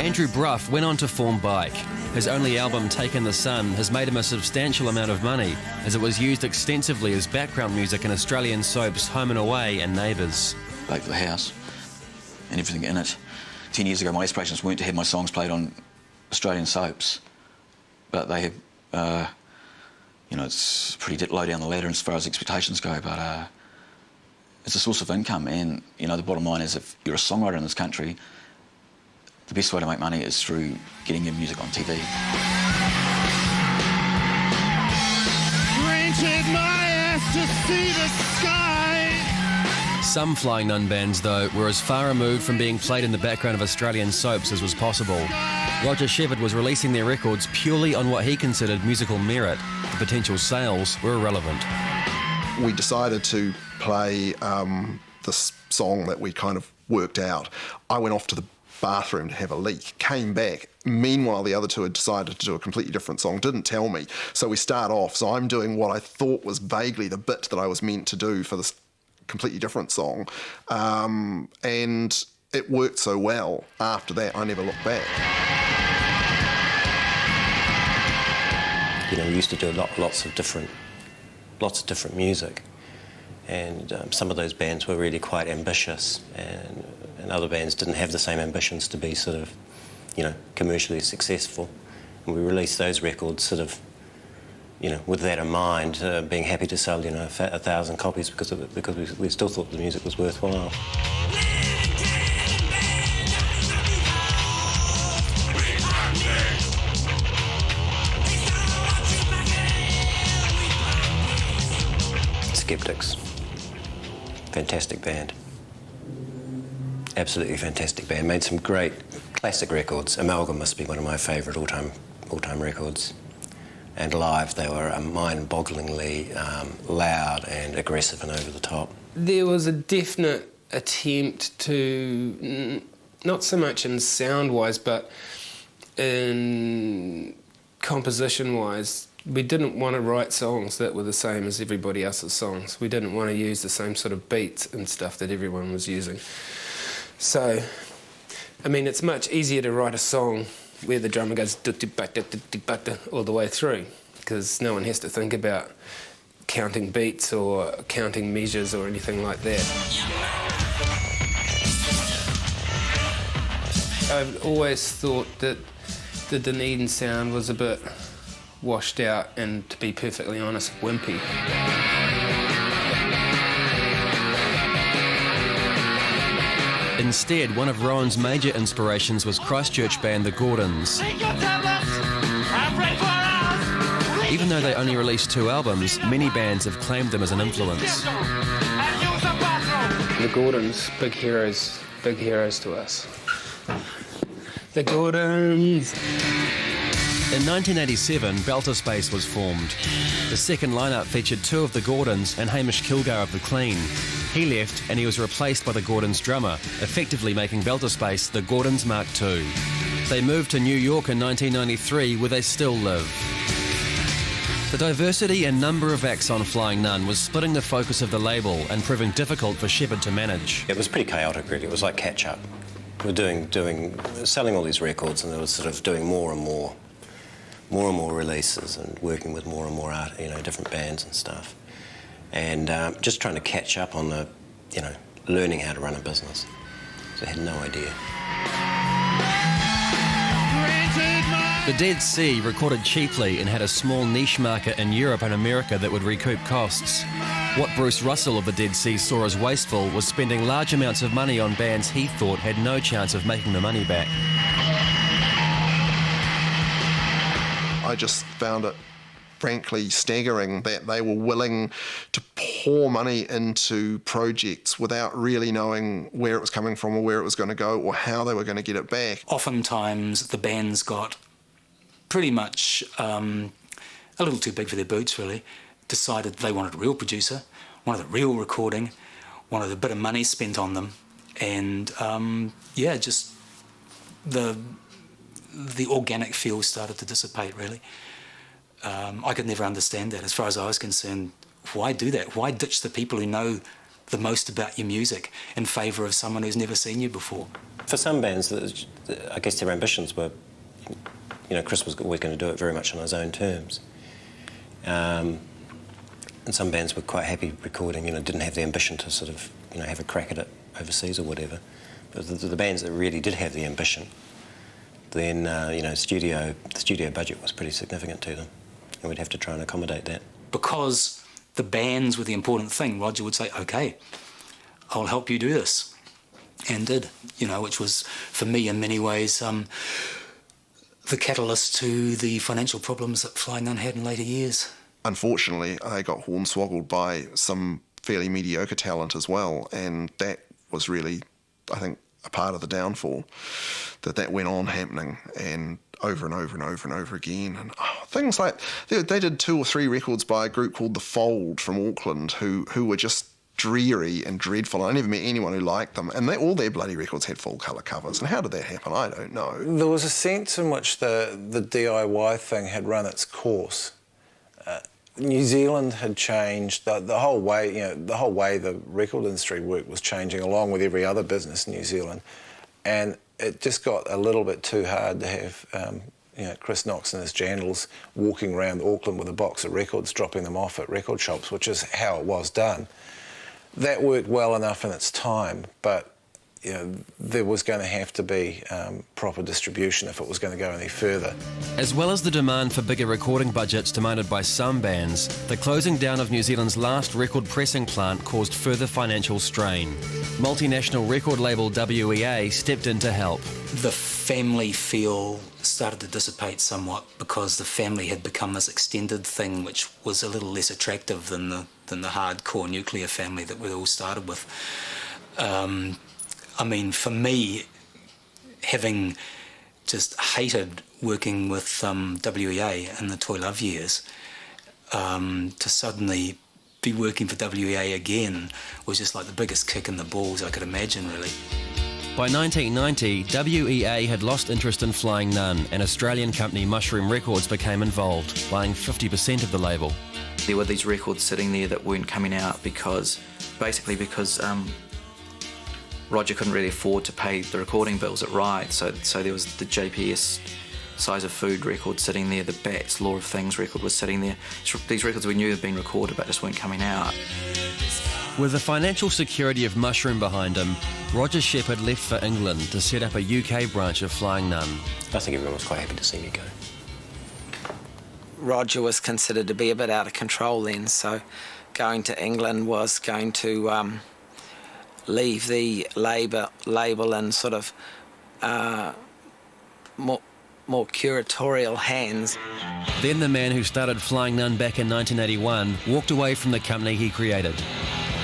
Andrew Brough went on to form Bike. his only album, Take in the Sun, has made him a substantial amount of money, as it was used extensively as background music in Australian soaps Home and Away and Neighbours. Paid for the house and everything in it. 10 years ago, my aspirations weren't to have my songs played on Australian soaps, but they have, you know, it's pretty low down the ladder as far as expectations go, but it's a source of income. And, you know, the bottom line is, if you're a songwriter in this country, the best way to make money is through getting your music on TV. Rented my ass to see the sky. Some Flying Nun bands, though, were as far removed from being played in the background of Australian soaps as was possible. Roger Shepard was releasing their records purely on what he considered musical merit. The potential sales were irrelevant. We decided to play this song that we kind of worked out. I went off to the bathroom to have a leak, came back. Meanwhile, the other two had decided to do a completely different song, didn't tell me. So we start off, so I'm doing what I thought was vaguely the bit that I was meant to do for this completely different song. And it worked so well, after that, I never looked back. You know, we used to do lots of different music, and some of those bands were really quite ambitious, and other bands didn't have the same ambitions to be sort of, you know, commercially successful. And we released those records sort of, you know, with that in mind, being happy to sell, you know, 1,000 copies because we still thought the music was worthwhile. Skeptics. Fantastic band. Absolutely fantastic band. Made some great classic records. Amalgam must be one of my favourite all-time records. And live, they were mind-bogglingly loud and aggressive and over the top. There was a definite attempt to, not so much in sound-wise, but in composition-wise, we didn't want to write songs that were the same as everybody else's songs. We didn't want to use the same sort of beats and stuff that everyone was using. So, I mean, it's much easier to write a song where the drummer goes all the way through, because no one has to think about counting beats or counting measures or anything like that. I've always thought that the Dunedin Sound was a bit washed out and, to be perfectly honest, wimpy. Instead, one of Rowan's major inspirations was Christchurch band The Gordons. Even though they only released 2 albums, many bands have claimed them as an influence. The Gordons, big heroes to us. The Gordons. In 1987, Belter Space was formed. The second lineup featured 2 of the Gordons and Hamish Kilgar of The Clean. He left and he was replaced by the Gordons drummer, effectively making Belter Space the Gordons Mark II. They moved to New York in 1993, where they still live. The diversity and number of acts on Flying Nun was splitting the focus of the label and proving difficult for Shepard to manage. It was pretty chaotic, really. It was like catch-up. We were selling all these records, and they were sort of doing more and more releases and working with more and more art, you know, different bands and stuff, and just trying to catch up on the, you know, learning how to run a business. So I had no idea. The Dead Sea recorded cheaply and had a small niche market in Europe and America that would recoup costs. What Bruce Russell of the Dead Sea saw as wasteful was spending large amounts of money on bands he thought had no chance of making the money back. I just found it frankly staggering that they were willing to pour money into projects without really knowing where it was coming from or where it was going to go or how they were going to get it back. Oftentimes the bands got pretty much a little too big for their boots, really. Decided they wanted a real producer, wanted a real recording, wanted a bit of money spent on them, and just the organic feel started to dissipate, really. I could never understand that. As far as I was concerned, why do that? Why ditch the people who know the most about your music in favour of someone who's never seen you before? For some bands, I guess their ambitions were Chris was always going to do it very much on his own terms. And some bands were quite happy recording, didn't have the ambition to sort of, have a crack at it overseas or whatever. But the bands that really did have the ambition, then, the studio budget was pretty significant to them, and we'd have to try and accommodate that. Because the bands were the important thing, Roger would say, OK, I'll help you do this. And did, which was, for me, in many ways, the catalyst to the financial problems that Flying Nun had in later years. Unfortunately, they got hornswoggled by some fairly mediocre talent as well, and that was really, I think, a part of the downfall, that went on happening, and over and over and over and over again. And things like, they did 2 or 3 records by a group called The Fold from Auckland, who were just dreary and dreadful. I never met anyone who liked them, and all their bloody records had full colour covers. And how did that happen? I don't know. There was a sense in which the DIY thing had run its course. New Zealand had changed. The whole way, the whole way the record industry worked was changing along with every other business in New Zealand, and it just got a little bit too hard to have Chris Knox and his jandals walking around Auckland with a box of records, dropping them off at record shops, which is how it was done. That worked well enough in its time, but there was going to have to be proper distribution if it was going to go any further. As well as the demand for bigger recording budgets demanded by some bands, the closing down of New Zealand's last record pressing plant caused further financial strain. Multinational record label WEA stepped in to help. The family feel started to dissipate somewhat because the family had become this extended thing, which was a little less attractive than the hardcore nuclear family that we all started with. For me, having just hated working with WEA in the Toy Love years, to suddenly be working for WEA again was just like the biggest kick in the balls I could imagine, really. By 1990, WEA had lost interest in Flying Nun, and Australian company Mushroom Records became involved, buying 50% of the label. There were these records sitting there that weren't coming out because Roger couldn't really afford to pay the recording bills at Ride, so there was the JPS Size of Food record sitting there, the Bats Law of Things record was sitting there. These records we knew had been recorded but just weren't coming out. With the financial security of Mushroom behind him, Roger Shepherd left for England to set up a UK branch of Flying Nun. I think everyone was quite happy to see me go. Roger was considered to be a bit out of control then, so going to England was going to leave the label in sort of more curatorial hands. Then the man who started Flying Nun back in 1981 walked away from the company he created.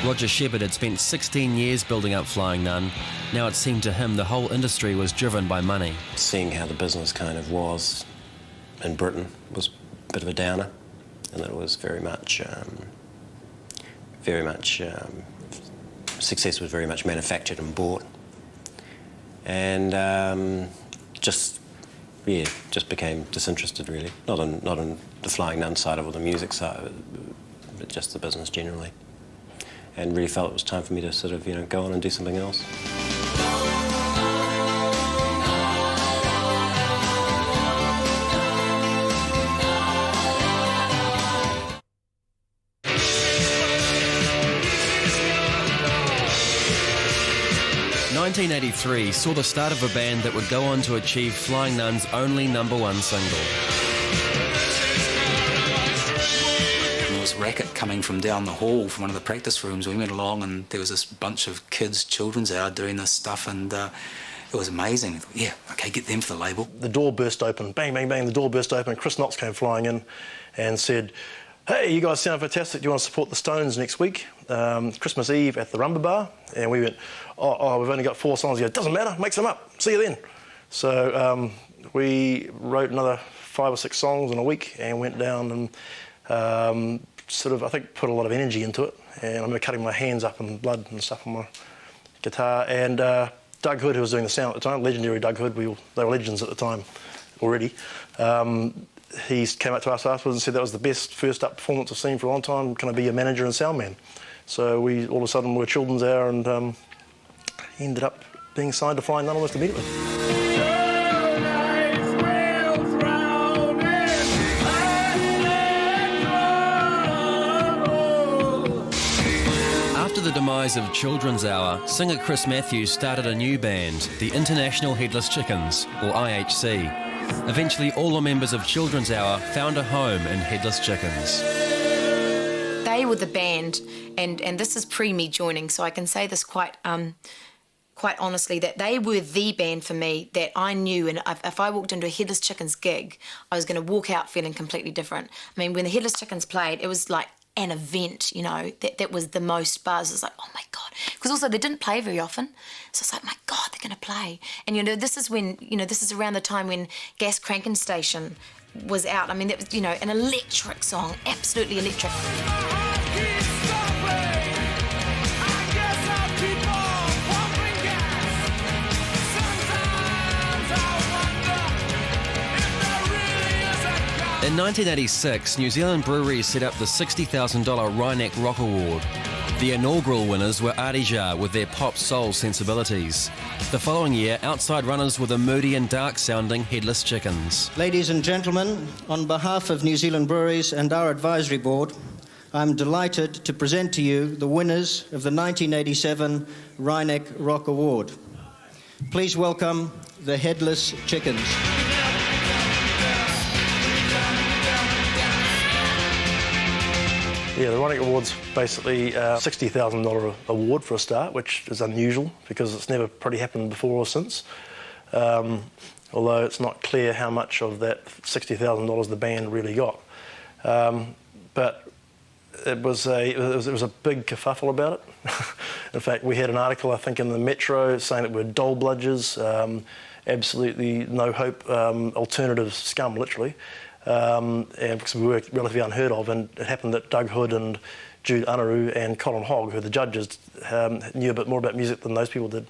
Roger Shepherd had spent 16 years building up Flying Nun. Now it seemed to him the whole industry was driven by money. Seeing how the business kind of was in Britain was a bit of a downer, and that it was very much success was very much manufactured and bought, and just became disinterested, really. Not on the Flying Nun side of it or the music side of it, but just the business generally. And really felt it was time for me to sort of, go on and do something else. ...1983 saw the start of a band that would go on to achieve Flying Nun's only #1 single. There was racket coming from down the hall from one of the practice rooms. We went along and there was this bunch of kids, children's hour doing this stuff, and it was amazing. I thought, yeah, okay, get them for the label. The door burst open, bang, bang, bang, the door burst open. Chris Knox came flying in and said, hey, you guys sound fantastic. Do you want to support the Stones next week? Christmas Eve at the Rumba Bar. And we went, oh, we've only got 4 songs. He goes, doesn't matter, make some up. See you then. So we wrote another 5 or 6 songs in a week and went down and I think, put a lot of energy into it. And I remember cutting my hands up and blood and stuff on my guitar. And Doug Hood, who was doing the sound at the time, legendary Doug Hood, they were legends at the time already. He came up to us afterwards and said that was the best first-up performance I've seen for a long time. Can I be a manager and sound man? So we all of a sudden were children's hour, and he ended up being signed to Flying Nun almost immediately. the demise of Children's Hour, singer Chris Matthews started a new band, the International Headless Chickens, or IHC. Eventually, all the members of Children's Hour found a home in Headless Chickens. They were the band, and this is pre me joining, so I can say this quite honestly, that they were the band for me that I knew, and if I walked into a Headless Chickens gig, I was going to walk out feeling completely different. I mean, when the Headless Chickens played, it was like an event, you know, that was the most buzz. It was like, oh my God. Because also they didn't play very often. So it's like, my God, they're going to play. And, you know, this is around the time when Gas Crankin' Station was out. I mean, that was, you know, an electric song, absolutely electric. In 1986, New Zealand breweries set up the $60,000 Rhineck Rock Award. The inaugural winners were Adija with their pop soul sensibilities. The following year, outside runners were the moody and dark-sounding Headless Chickens. Ladies and gentlemen, on behalf of New Zealand Breweries and our advisory board, I'm delighted to present to you the winners of the 1987 Rhineck Rock Award. Please welcome the Headless Chickens. Yeah, the Rhineck Award's basically a $60,000 award for a start, which is unusual because it's never probably happened before or since. Although it's not clear how much of that $60,000 the band really got. But it was a big kerfuffle about it. In fact, we had an article, I think, in the Metro saying that we're dole bludgers, absolutely no hope, alternative scum, literally. And because we were relatively unheard of, and it happened that Doug Hood and Jude Anaru and Colin Hogg, who are the judges, knew a bit more about music than those people did.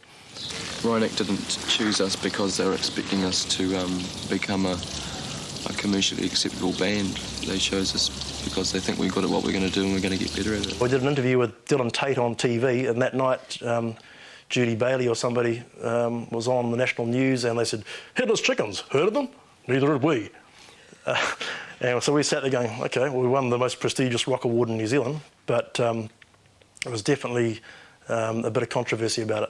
Rhineck didn't choose us because they were expecting us to become a commercially acceptable band. They chose us because they think we're good at what we're going to do and we're going to get better at it. We did an interview with Dylan Tate on TV, and that night Judy Bailey or somebody was on the national news, and they said, "Headless Chickens, heard of them? Neither had we." And so we sat there going, OK, well, we won the most prestigious rock award in New Zealand, but it was definitely a bit of controversy about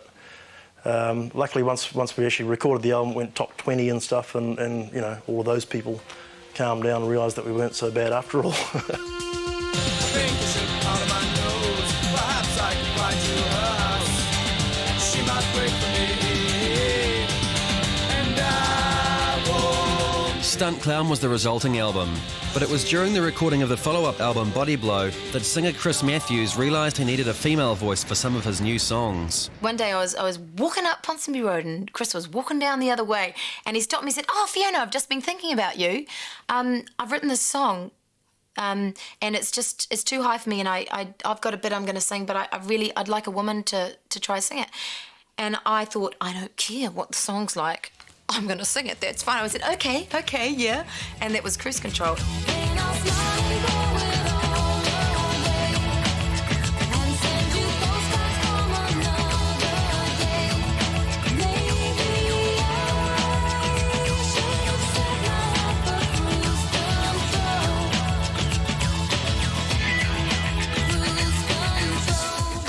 it. Luckily, once we actually recorded the album, it went top 20 and stuff, and you know, all of those people calmed down and realised that we weren't so bad after all. Stunt Clown was the resulting album, but it was during the recording of the follow-up album Body Blow that singer Chris Matthews realised he needed a female voice for some of his new songs. One day I was walking up Ponsonby Road and Chris was walking down the other way, and he stopped me and said, "Oh, Fiona, I've just been thinking about you. I've written this song and it's too high for me, and I've got a bit I'm going to sing, but I'd like a woman to try sing it." And I thought, I don't care what the song's like. I'm going to sing it, that's fine. I said, okay, yeah. And that was Cruise Control.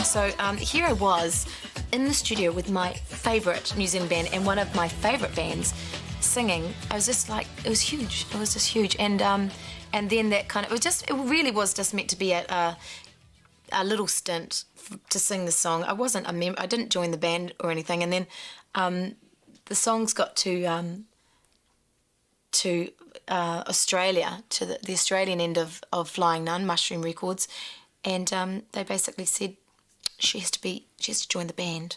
So here I was in the studio with my favourite New Zealand band and one of my favourite bands singing. I was just like, it was huge. It was just huge. And then that kind of, it really was just meant to be a little stint to sing the song. I wasn't a member, I didn't join the band or anything. And then the songs got to Australia, to the Australian end of Flying Nun, Mushroom Records. And they basically said, she has to join the band.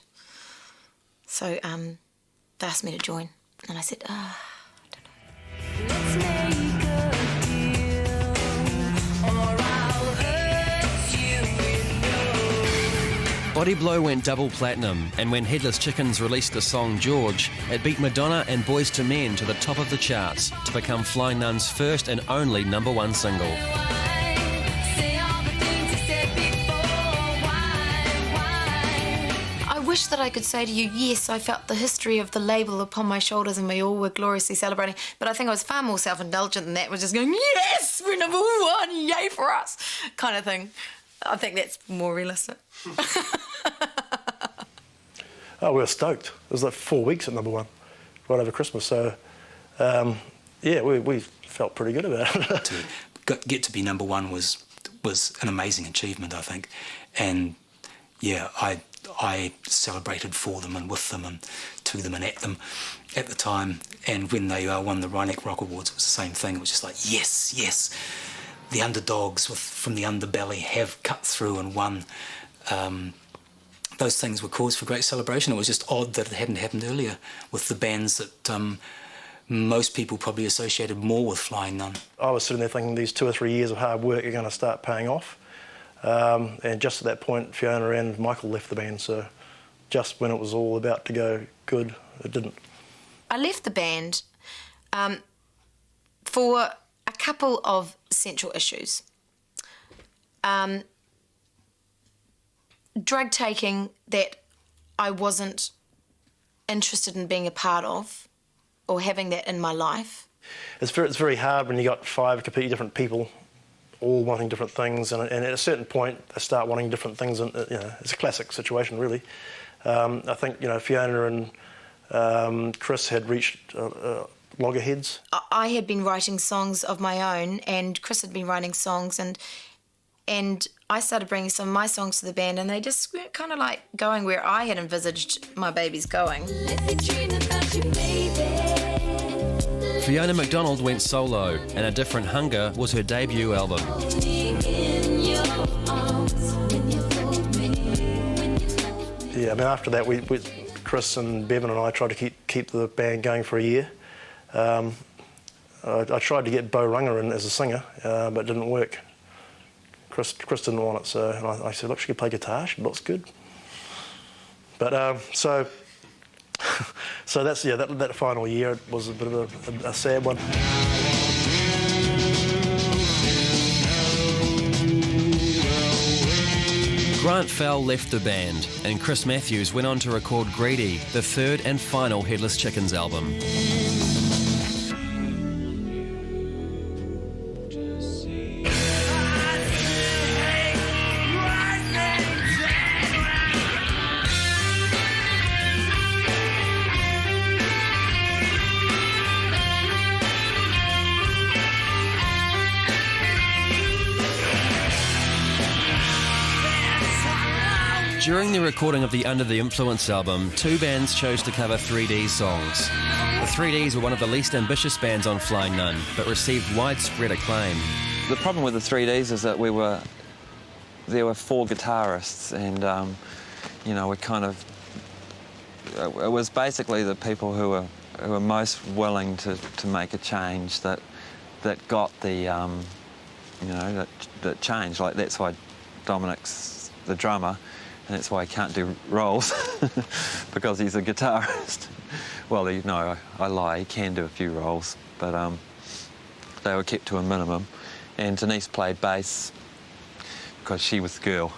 So they asked me to join, and I said, I don't know. Let's make a deal, or I'll hurt you. Body Blow went double platinum, and when Headless Chickens released the song George, it beat Madonna and Boyz II Men to the top of the charts to become Flying Nun's first and only #1 single. I wish that I could say to you, yes, I felt the history of the label upon my shoulders and we all were gloriously celebrating, but I think I was far more self-indulgent than that. I was just going, yes, we're #1, yay for us, kind of thing. I think that's more realistic. Oh, we were stoked. It was like 4 weeks at #1, right over Christmas. So, yeah, we felt pretty good about it. To get to be #1 was an amazing achievement, I think. And, yeah, I celebrated for them and with them and to them and at them at the time. And when they won the Ryneck Rock Awards, it was the same thing. It was just like, yes, yes, the underdogs from the underbelly have cut through and won. Those things were cause for great celebration. It was just odd that it hadn't happened earlier with the bands that most people probably associated more with Flying Nun. I was sitting there thinking these 2 or 3 years of hard work are going to start paying off. And just at that point, Fiona and Michael left the band, so just when it was all about to go good, it didn't. I left the band for a couple of central issues. Drug taking that I wasn't interested in being a part of or having that in my life. It's very hard when you got 5 completely different people all wanting different things, and at a certain point they start wanting different things, and it's a classic situation really. I think Fiona and Chris had reached loggerheads. I had been writing songs of my own, and Chris had been writing songs, and I started bringing some of my songs to the band, and they just weren't kind of like going where I had envisaged my babies going. Fiona MacDonald went solo, and A Different Hunger was her debut album. Yeah, I mean, after that, Chris and Bevan and I tried to keep the band going for a year. I tried to get Bo Runga in as a singer, but it didn't work. Chris didn't want it, so and I said, look, she could play guitar, she looks good. But so that's that final year was a bit of a sad one. Grant Fell left the band, and Chris Matthews went on to record Greedy, the third and final Headless Chickens album. During the recording of the Under the Influence album, 2 bands chose to cover 3D's songs. The 3Ds were one of the least ambitious bands on Flying Nun, but received widespread acclaim. The problem with the 3Ds is that there were 4 guitarists, and we kind of, it was basically the people who were most willing to make a change that got the that change. Like, that's why Dominic's the drummer. And that's why he can't do rolls, because he's a guitarist. Well, I lie, he can do a few rolls, but they were kept to a minimum. And Denise played bass because she was the girl.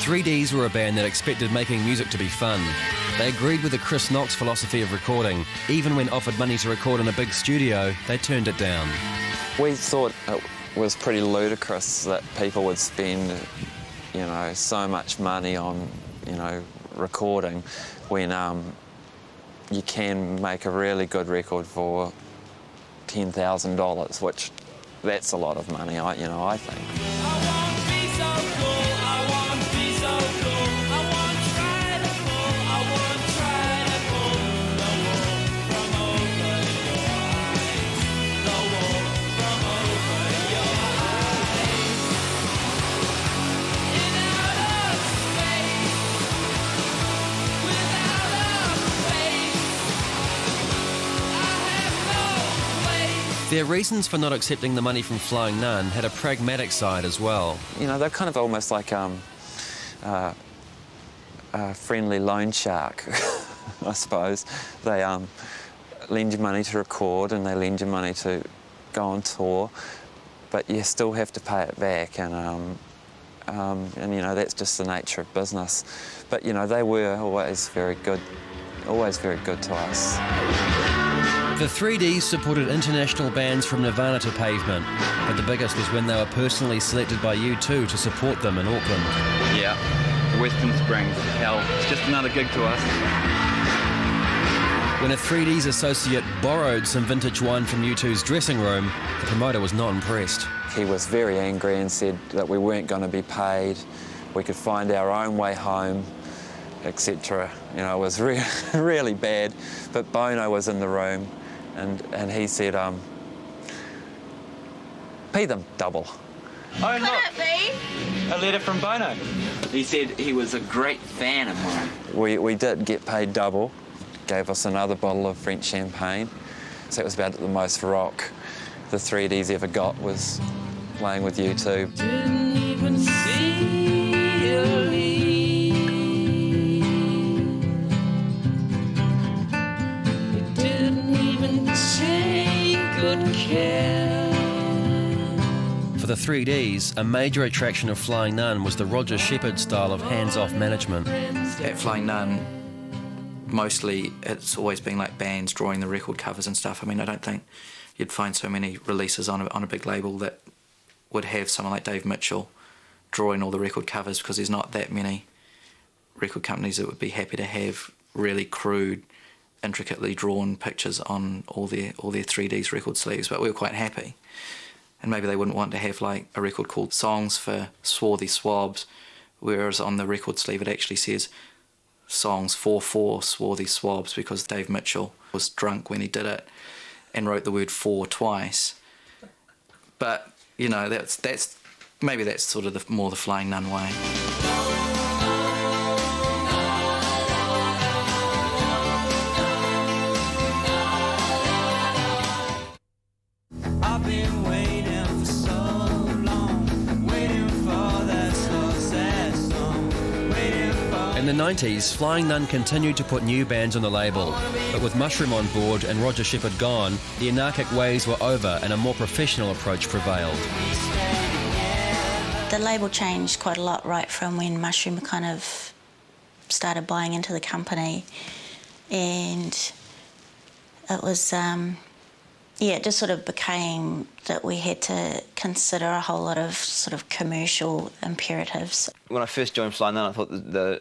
The 3Ds were a band that expected making music to be fun. They agreed with the Chris Knox philosophy of recording. Even when offered money to record in a big studio, they turned it down. We thought it was pretty ludicrous that people would spend, so much money on, recording when you can make a really good record for $10,000, which that's a lot of money, I think. Their reasons for not accepting the money from Flying Nun had a pragmatic side as well. They're kind of almost like a friendly loan shark, I suppose. They lend you money to record and they lend you money to go on tour, but you still have to pay it back, and you know, that's just the nature of business. But you know, they were always very good to us. The 3Ds supported international bands from Nirvana to Pavement, but the biggest was when they were personally selected by U2 to support them in Auckland. Yeah, the Western Springs, hell, it's just another gig to us. When a 3Ds associate borrowed some vintage wine from U2's dressing room, the promoter was not impressed. He was very angry and said that we weren't going to be paid, we could find our own way home, etc. You know, it was really bad. But Bono was in the room, and he said, pay them double. Oh, look, a letter from Bono. He said he was a great fan of mine. We did get paid double, gave us another bottle of French champagne, so it was about the most rock the 3Ds ever got, was playing with U2. Didn't even see you leave. You didn't even take good care. For the 3Ds, a major attraction of Flying Nun was the Roger Shepherd style of hands-off management. At Flying Nun, mostly it's always been like bands drawing the record covers and stuff. I mean, I don't think you'd find so many releases on a big label that would have someone like Dave Mitchell drawing all the record covers, because there's not that many record companies that would be happy to have really crude, intricately drawn pictures on all their 3Ds record sleeves. But we were quite happy. And maybe they wouldn't want to have like a record called Songs for Swarthy Swabs, whereas on the record sleeve it actually says Songs for Swarthy Swabs, because Dave Mitchell was drunk when he did it and wrote the word "for" twice. But you know, that's maybe that's sort of more the Flying Nun way. I've been waiting for so long, waiting for that slow, sad song, waiting for... In the 90s, Flying Nun continued to put new bands on the label, but with Mushroom on board and Roger Shepherd gone, the anarchic ways were over and a more professional approach prevailed. The label changed quite a lot right from when Mushroom kind of started buying into the company, and it was, it just sort of became that we had to consider a whole lot of sort of commercial imperatives. When I first joined Flying Nun, I thought they were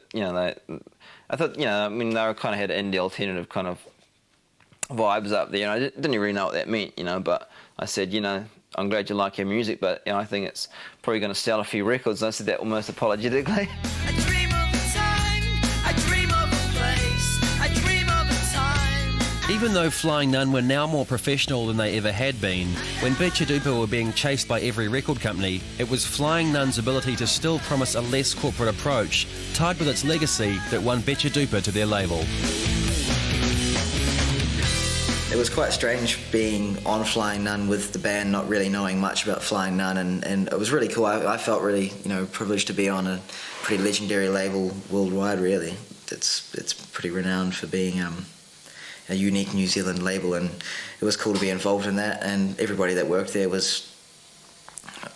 kind of had indie alternative kind of vibes up there, and I didn't really know what that meant, but I said, I'm glad you like your music, but I think it's probably going to sell a few records. And I said that almost apologetically. I dream of a time, I dream of a place, I dream of a time. Even though Flying Nun were now more professional than they ever had been, when Betcha Duper were being chased by every record company, it was Flying Nun's ability to still promise a less corporate approach, tied with its legacy, that won Betcha Duper to their label. It was quite strange being on Flying Nun with the band, not really knowing much about Flying Nun, and it was really cool. I felt really, privileged to be on a pretty legendary label worldwide. Really, it's pretty renowned for being a unique New Zealand label, and it was cool to be involved in that. And everybody that worked there was,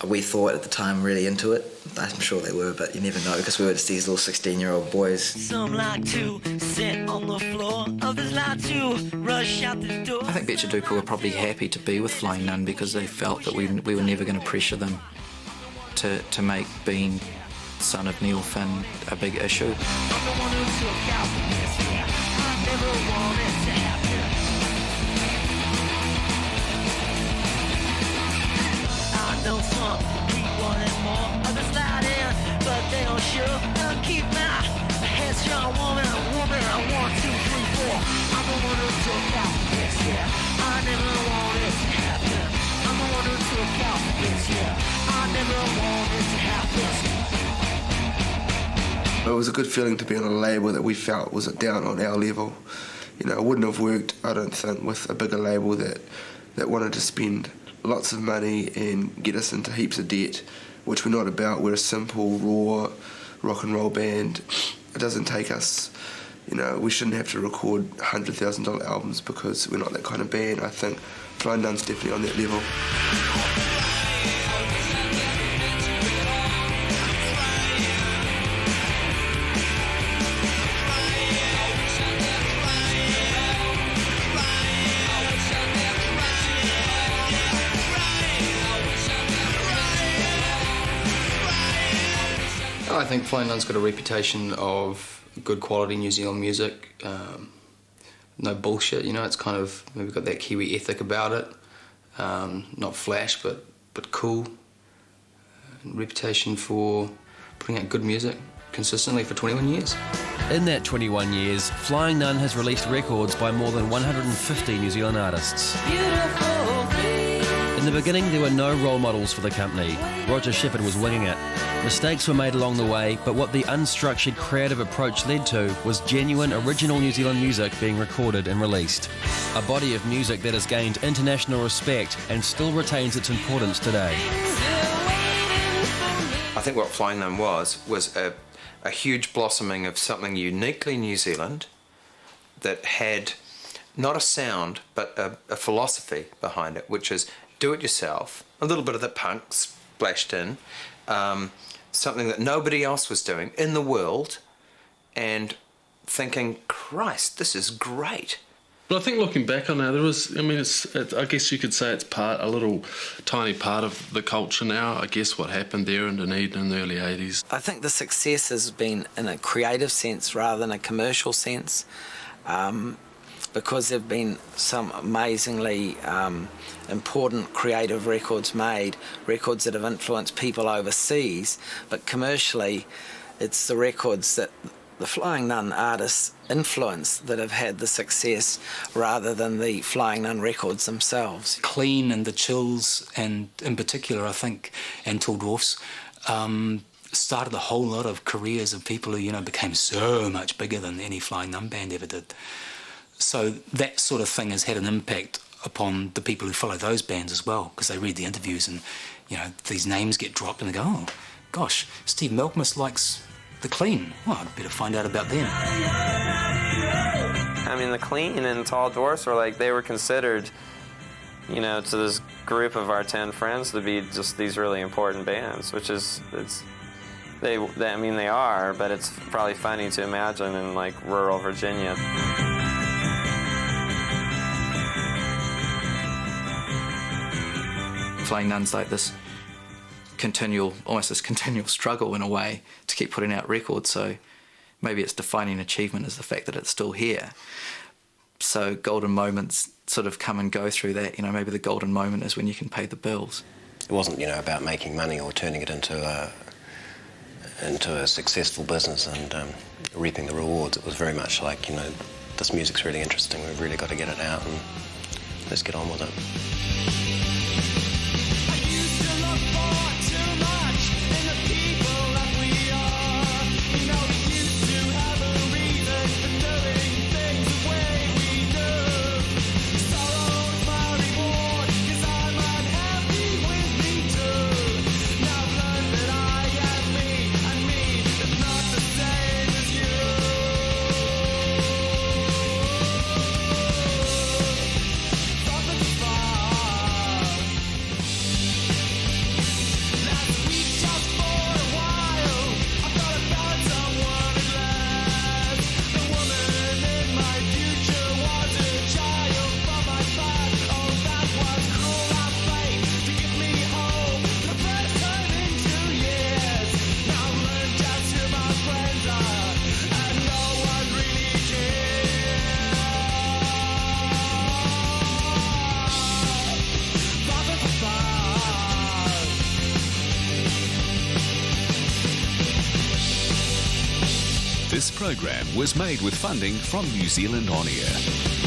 we thought at the time, really into it. I'm sure they were, but you never know, because we were just these little 16-year-old boys. Some like to sit on the floor, others like to rush out the door. I think Betcha Duper were probably happy to be with Flying Nun because they felt that we were never going to pressure them to make being son of Neil Finn a big issue. I'm the one who took out the mess, yeah. I never wanted to happen. I know some keep wanting more, others lied in, but they don't show. I'll keep my headstrong woman, I 1, 2, 3, 4. I'm the one who took out the mess, yeah. I never wanted to happen. I'm the one who took out the mess, yeah. I never wanted to happen. It was a good feeling to be on a label that we felt was down on our level. It wouldn't have worked, I don't think, with a bigger label that wanted to spend lots of money and get us into heaps of debt, which we're not about. We're a simple, raw rock and roll band. It doesn't take us You know, we shouldn't have to record $100,000 albums because we're not that kind of band. I think Flying Nun's definitely on that level. I think Flying Nun's got a reputation of good quality New Zealand music, no bullshit, you know, it's kind of, maybe got that Kiwi ethic about it, not flash but cool, reputation for putting out good music consistently for 21 years. In that 21 years, Flying Nun has released records by more than 150 New Zealand artists. In the beginning, there were no role models for the company. Roger Shepherd was winging it. Mistakes were made along the way, but what the unstructured creative approach led to was genuine original New Zealand music being recorded and released. A body of music that has gained international respect and still retains its importance today. I think what Flying Nun was a huge blossoming of something uniquely New Zealand that had not a sound but a philosophy behind it, which is do it yourself, a little bit of the punk splashed in, something that nobody else was doing in the world, and thinking, Christ, this is great. But I think looking back on that, there was, I mean, I guess you could say it's a little tiny part of the culture now, I guess, what happened there in Dunedin in the early 80s. I think the success has been in a creative sense rather than a commercial sense, because there have been some amazingly important creative records made, records that have influenced people overseas, but commercially it's the records that the Flying Nun artists influence that have had the success rather than the Flying Nun records themselves. Clean and the Chills, and in particular I think, and Tall Dwarfs, started a whole lot of careers of people who, you know, became so much bigger than any Flying Nun band ever did. So that sort of thing has had an impact upon the people who follow those bands as well, because they read the interviews and, you know, these names get dropped and they go, oh, gosh, Steve Malkmus likes the Clean. Well, I'd better find out about them. I mean, the Clean and Tall Dwarfs were like, they were considered, you know, to this group of our 10 friends to be just these really important bands, which is, I mean, they are, but it's probably funny to imagine in like rural Virginia. Flying Nun's like this almost this continual struggle in a way to keep putting out records, so maybe its defining achievement is the fact that it's still here. So golden moments sort of come and go through that, you know, maybe the golden moment is when you can pay the bills. It wasn't, you know, about making money or turning it into a successful business and reaping the rewards. It was very much like, you know, this music's really interesting, we've really got to get it out and let's get on with it. This program was made with funding from New Zealand On Air.